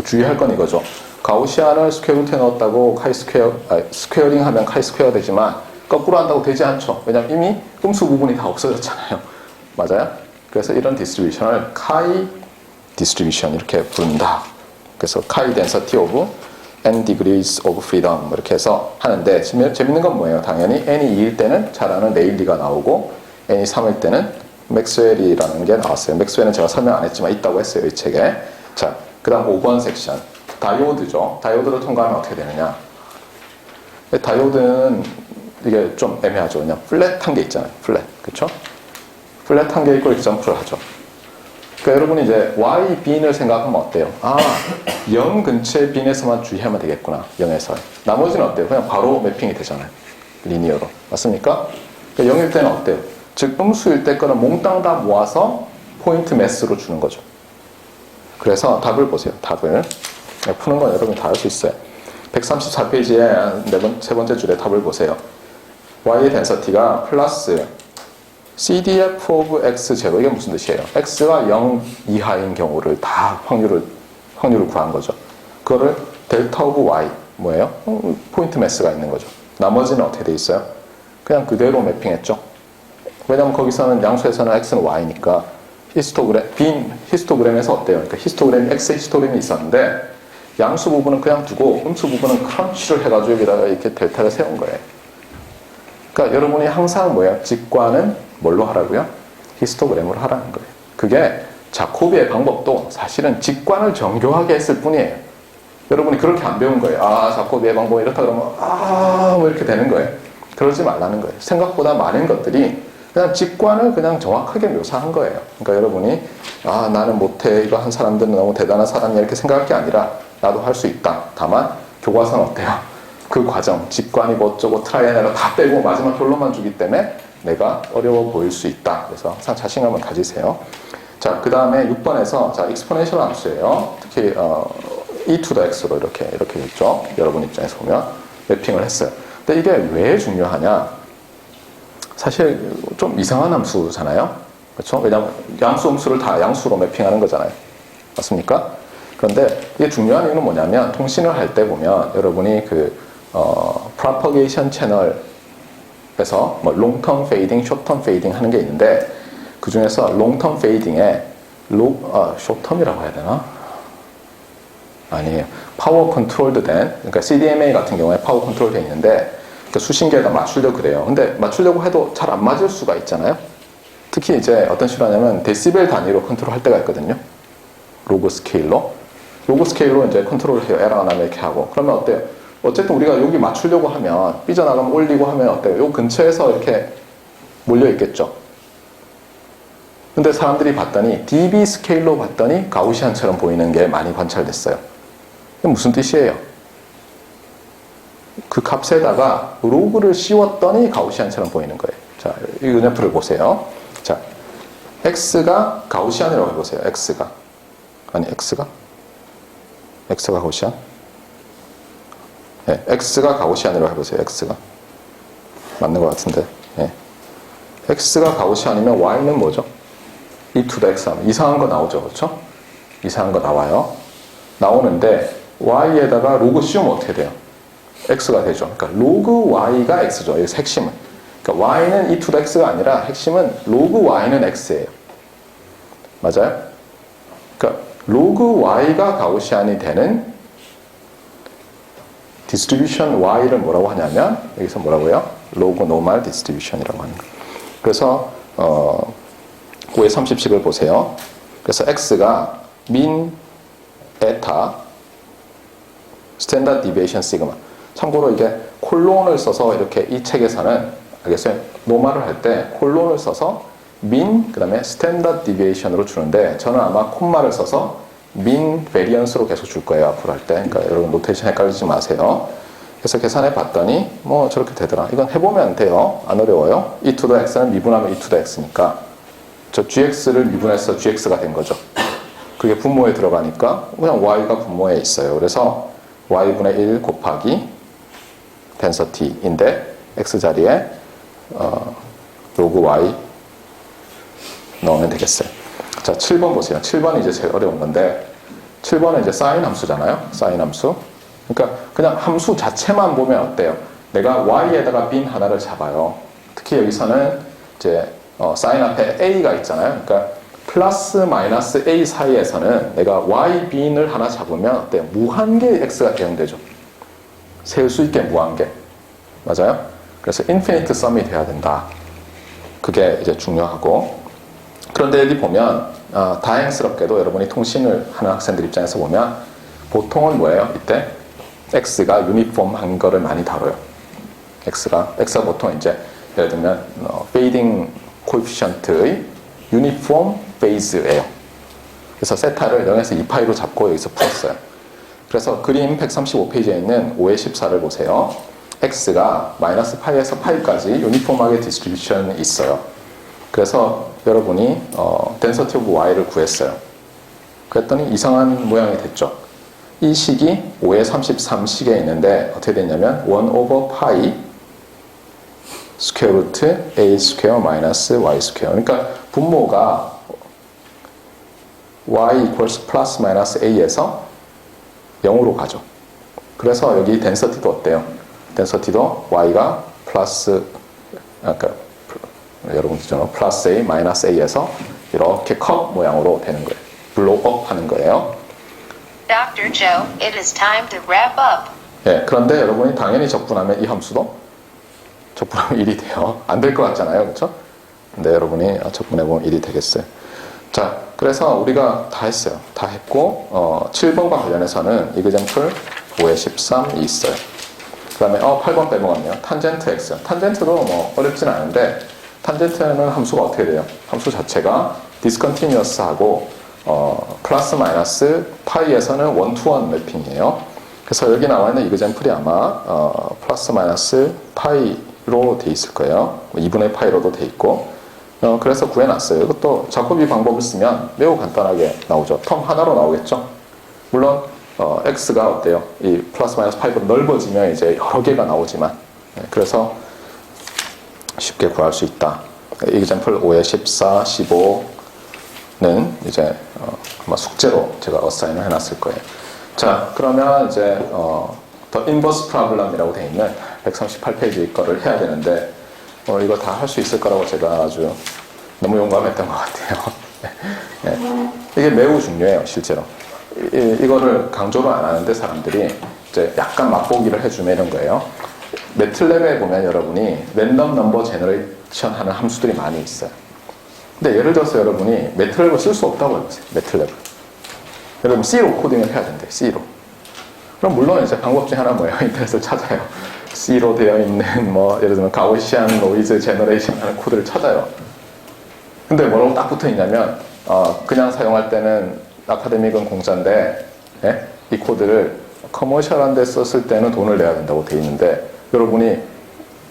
Speaker 1: 주의할 건 이거죠. 가우시안을 스퀘어 루트에 넣었다고 카이 스퀘어, 스퀘어링 하면 카이 스퀘어 되지만 거꾸로 한다고 되지 않죠. 왜냐면 이미 음수 부분이 다 없어졌잖아요. 맞아요? 그래서 이런 디스트리뷰션을 카이 디스트리뷰션 이렇게 부른다. 그래서 카이 덴서티 오브 n degrees of freedom 이렇게 해서 하는데 재밌는 건 뭐예요? 당연히 n이 2일 때는 잘 아는 레일리가 나오고 n이 3일 때는 맥스웰이라는 게 나왔어요. 맥스웰은 제가 설명 안 했지만 있다고 했어요. 이 책에. 자, 그 다음 5번 섹션. 다이오드죠. 다이오드를 통과하면 어떻게 되느냐. 다이오드는 이게 좀 애매하죠. 그냥 플랫한 게 있잖아요. 플랫. 그쵸? 플랫한 게 있고 익점프를 하죠. 그러니까 여러분이 이제 y 빈을 생각하면 어때요? 아, 0 근처의 빈에서만 주의하면 되겠구나. 0에서. 나머지는 어때요? 그냥 바로 매핑이 되잖아요. 리니어로. 맞습니까? 그러니까 0일 때는 어때요? 즉 음수일 때 거는 몽땅 다 모아서 포인트 매스로 주는 거죠. 그래서 답을 보세요. 답을. 푸는 건 여러분이 다 할 수 있어요. 134페이지에 세 번째 줄에 답을 보세요. y의 덴서티가 플러스 CDF of X0 이게 무슨 뜻이에요? X가 0 이하인 경우를 다 확률을 구한 거죠. 그거를 델타 오브 Y 뭐예요? 포인트 매스가 있는 거죠. 나머지는 어떻게 돼 있어요? 그냥 그대로 매핑했죠. 왜냐면 거기서는 양수에서는 X는 Y니까 빈 히스토그램에서 어때요? 그러니까 히스토그램이 X 히스토그램이 있었는데 양수 부분은 그냥 두고 음수 부분은 크런치를 해가지고 여기다가 이렇게 델타를 세운 거예요. 그러니까 여러분이 항상 뭐예요? 직관은 뭘로 하라고요? 히스토그램으로 하라는 거예요. 그게 자코비의 방법도 사실은 직관을 정교하게 했을 뿐이에요. 여러분이 그렇게 안 배운 거예요. 아, 자코비의 방법이 이렇다 그러면 뭐 이렇게 되는 거예요. 그러지 말라는 거예요. 생각보다 많은 것들이 그냥 직관을 그냥 정확하게 묘사한 거예요. 그러니까 여러분이 아, 나는 못해. 이거 한 사람들은 너무 대단한 사람이야. 이렇게 생각할 게 아니라 나도 할 수 있다. 다만 교과서는 어때요? 그 과정, 직관이고 어쩌고 트라이애널을 다 빼고 마지막 결론만 주기 때문에 내가 어려워 보일 수 있다. 그래서 항상 자신감을 가지세요. 자, 그 다음에 6번에서 자, 익스포넨셜 함수예요. 특히 e to the x로 이렇게 있죠. 여러분 입장에서 보면 매핑을 했어요. 근데 이게 왜 중요하냐? 사실 좀 이상한 함수잖아요. 그렇죠? 왜냐하면 양수 음수를 다 양수로 매핑하는 거잖아요. 맞습니까? 그런데 이게 중요한 이유는 뭐냐면 통신을 할 때 보면 여러분이 propagation 채널에서 뭐 long term fading, short term fading 하는 게 있는데 그 중에서 long term fading에 short term이라고 해야 되나? 아니에요. 파워 컨트롤드 된, 그러니까 CDMA 같은 경우에 파워 컨트롤 돼 있는데 그 수신계에다 맞추려고 그래요. 근데 맞추려고 해도 잘 안 맞을 수가 있잖아요. 특히 이제 어떤 식으로 하냐면 데시벨 단위로 컨트롤 할 때가 있거든요. 로그 스케일로 이제 컨트롤을 해요. 에러가 나면 이렇게 하고. 그러면 어때요? 어쨌든 우리가 여기 맞추려고 하면 삐져나가면 올리고 하면 어때요? 요 근처에서 이렇게 몰려 있겠죠. 근데 사람들이 봤더니 dB 스케일로 봤더니 가우시안처럼 보이는 게 많이 관찰됐어요. 이게 무슨 뜻이에요? 그 값에다가 로그를 씌웠더니 가우시안처럼 보이는 거예요. 자, 이 그래프를 보세요. 자, x가 가우시안이라고 해보세요. x가 가우시안? 네, x가 가우시안이라고 해보세요. x가 맞는 것 같은데. 네. x가 가우시안이면 y는 뭐죠? e to the x 하면 이상한 거 나오죠, 그렇죠? 이상한 거 나와요. 나오는데 y에다가 로그 씌우면 어떻게 돼요? x가 되죠. 그러니까 로그 y가 x죠. 여기서 핵심은. 그러니까 y는 e to the x가 아니라 핵심은 로그 y는 x예요. 맞아요? 그러니까 로그 y가 가우시안이 되는 디스트리뷰션 y를 뭐라고 하냐면 여기서 뭐라고요? 로그 노멀 디스트리뷰션이라고 하는 거예요. 그래서 9의 30식을 보세요. 그래서 x가 민, 에타, 스탠다드 디비에이션 시그마. 참고로 이게 콜론을 써서 이렇게 이 책에서는 알겠어요? 노멀을 할 때 콜론을 써서 민, 그 다음에 스탠다드 디비에이션으로 주는데 저는 아마 콤마를 써서 민 베리언스로 계속 줄 거예요. 앞으로 할 때. 그러니까 여러분 노테이션 헷갈리지 마세요. 그래서 계산해 봤더니 뭐 저렇게 되더라. 이건 해보면 돼요. 안 어려워요. e to the x는 미분하면 e to the x니까 저 gx를 미분해서 gx가 된 거죠. 그게 분모에 들어가니까 그냥 y가 분모에 있어요. 그래서 y분의 1 곱하기 density인데 x 자리에 로그 y 넣으면 되겠어요. 자, 7번 보세요. 7번이 이제 제일 어려운 건데 7번은 이제 사인 함수잖아요. 사인 함수. 그러니까 그냥 함수 자체만 보면 어때요? 내가 y에다가 빈 하나를 잡아요. 특히 여기서는 이제 사인 앞에 a가 있잖아요. 그러니까 플러스 마이너스 a 사이에서는 내가 y 빈을 하나 잡으면 어때요? 무한계의 x가 대응되죠. 세울 수 있게 무한계. 맞아요? 그래서 인피니트 썸이 돼야 된다. 그게 이제 중요하고. 그런데 여기 보면 다행스럽게도 여러분이 통신을 하는 학생들 입장에서 보면 보통은 뭐예요? 이때 x가 유니폼한 거를 많이 다뤄요. x가 보통 이제 예를 들면 페이딩 코에피션트의 유니폼 페이즈예요. 그래서 세타를 0에서 2파이로 잡고 여기서 풀었어요. 그래서 그림 135페이지에 있는 5의 14를 보세요. x가 마이너스 파이에서 파이까지 유니폼하게 디스트리뷰션이 있어요. 그래서 여러분이 density of y를 구했어요. 그랬더니 이상한 모양이 됐죠. 이 식이 5의 33식에 있는데 어떻게 됐냐면 1 over pi 스퀘어 루트 a 스퀘어 마이너스 y 스퀘어. 그러니까 분모가 y equals 플러스 마이너스 a에서 0으로 가죠. 그래서 여기 density도 어때요? density도 y가 플러스 여러분 기준으로 플러스 a 마이너스 a에서 이렇게 컵 모양으로 되는 거예요. 블로우업 하는 거예요.
Speaker 4: Dr. Joe, it is time to wrap up.
Speaker 1: 예, 그런데 여러분이 당연히 적분하면 이 함수도 적분하면 1이 돼요. 안 될 것 같잖아요. 그렇죠? 근데 여러분이 적분해보면 1이 되겠어요. 자, 그래서 우리가 다 했어요. 다 했고 7번과 관련해서는 이그젠플 5의 13이 있어요. 그 다음에 8번 빼먹었네요. 탄젠트 x. 탄젠트도 뭐 어렵진 않은데 탄젠트는 함수가 어떻게 돼요? 함수 자체가 디스컨티뉴어스하고 플러스 마이너스 파이에서는 원투원 매핑이에요. 그래서 여기 나와 있는 이그젠플이 아마 플러스 마이너스 파이로 돼 있을 거예요. 2분의 파이로도 돼 있고 그래서 구해놨어요. 이것도 자코비 방법을 쓰면 매우 간단하게 나오죠. 텀 하나로 나오겠죠. 물론 x가 어때요? 이 플러스 마이너스 파이로 넓어지면 이제 여러 개가 나오지만 그래서 쉽게 구할 수 있다. 이그젠플 5의 14, 15는 이제 아마 숙제로 제가 어사인을 해놨을 거예요. 자, 그러면 이제 더 인버스 프로블럼이라고 되어 있는 138페이지 거를 해야 되는데 이거 다 할 수 있을 거라고 제가 아주 너무 용감했던 것 같아요. 네. 이게 매우 중요해요, 실제로. 이거를 강조를 안 하는데 사람들이 이제 약간 맛보기를 해주면 이런 거예요. 매틀랩에 보면 여러분이 랜덤 넘버 제너레이션 하는 함수들이 많이 있어요. 근데 예를 들어서 여러분이 매틀랩을 쓸 수 없다고 해보세요. 매틀랩을. 여러분 C로 코딩을 해야 된대요. C로. 그럼 물론 이제 방법 중에 하나 뭐예요? 인터넷을 찾아요. C로 되어 있는 뭐 예를 들면 가우시안 노이즈 제너레이션 하는 코드를 찾아요. 근데 뭐라고 딱 붙어 있냐면 그냥 사용할 때는 아카데믹은 공짜인데 이 코드를 커머셜한 데 썼을 때는 돈을 내야 된다고 돼 있는데 여러분이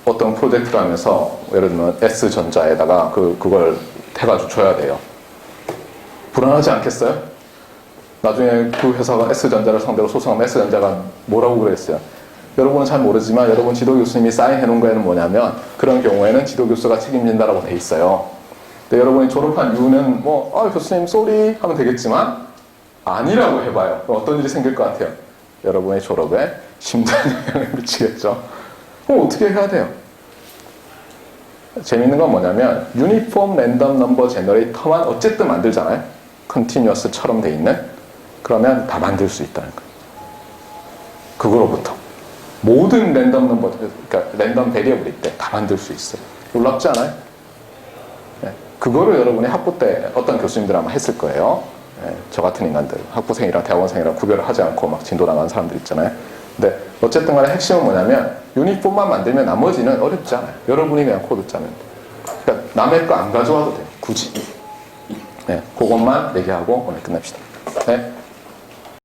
Speaker 1: 어떤 프로젝트를 하면서 예를 들면 S전자에다가 그걸 해가지고 줘야 돼요. 불안하지 않겠어요? 나중에 그 회사가 S전자를 상대로 소송하면 S전자가 뭐라고 그랬어요? 여러분은 잘 모르지만 여러분 지도 교수님이 사인해 놓은 거에는 뭐냐면 그런 경우에는 지도 교수가 책임진다라고 돼 있어요. 근데 여러분이 졸업한 이유는 교수님 쏘리 하면 되겠지만 아니라고 해봐요. 그럼 어떤 일이 생길 것 같아요? 여러분의 졸업에 심장 영향을 미치겠죠. 그럼 어떻게 해야 돼요? 재밌는 건 뭐냐면 유니폼 랜덤 넘버 제너레이터만 어쨌든 만들잖아요. 컨티뉴어스처럼 돼 있는. 그러면 다 만들 수 있다는 거예요. 그거로부터 모든 랜덤 넘버, 그러니까 랜덤 베리어블 때 다 만들 수 있어요. 놀랍지 않아요? 네. 그거를 여러분이 학부 때 어떤 교수님들 아마 했을 거예요. 네. 저 같은 인간들, 학부생이랑 대학원생이랑 구별을 하지 않고 막 진도 나가는 사람들 있잖아요. 근데 어쨌든 간에 핵심은 뭐냐면 유니폼만 만들면 나머지는 어렵지 않아요. 여러분이 그냥 코드 짜면 돼요. 그러니까 남의 거 안 가져와도 돼요. 굳이. 네. 그것만 얘기하고 오늘 끝냅시다. 네.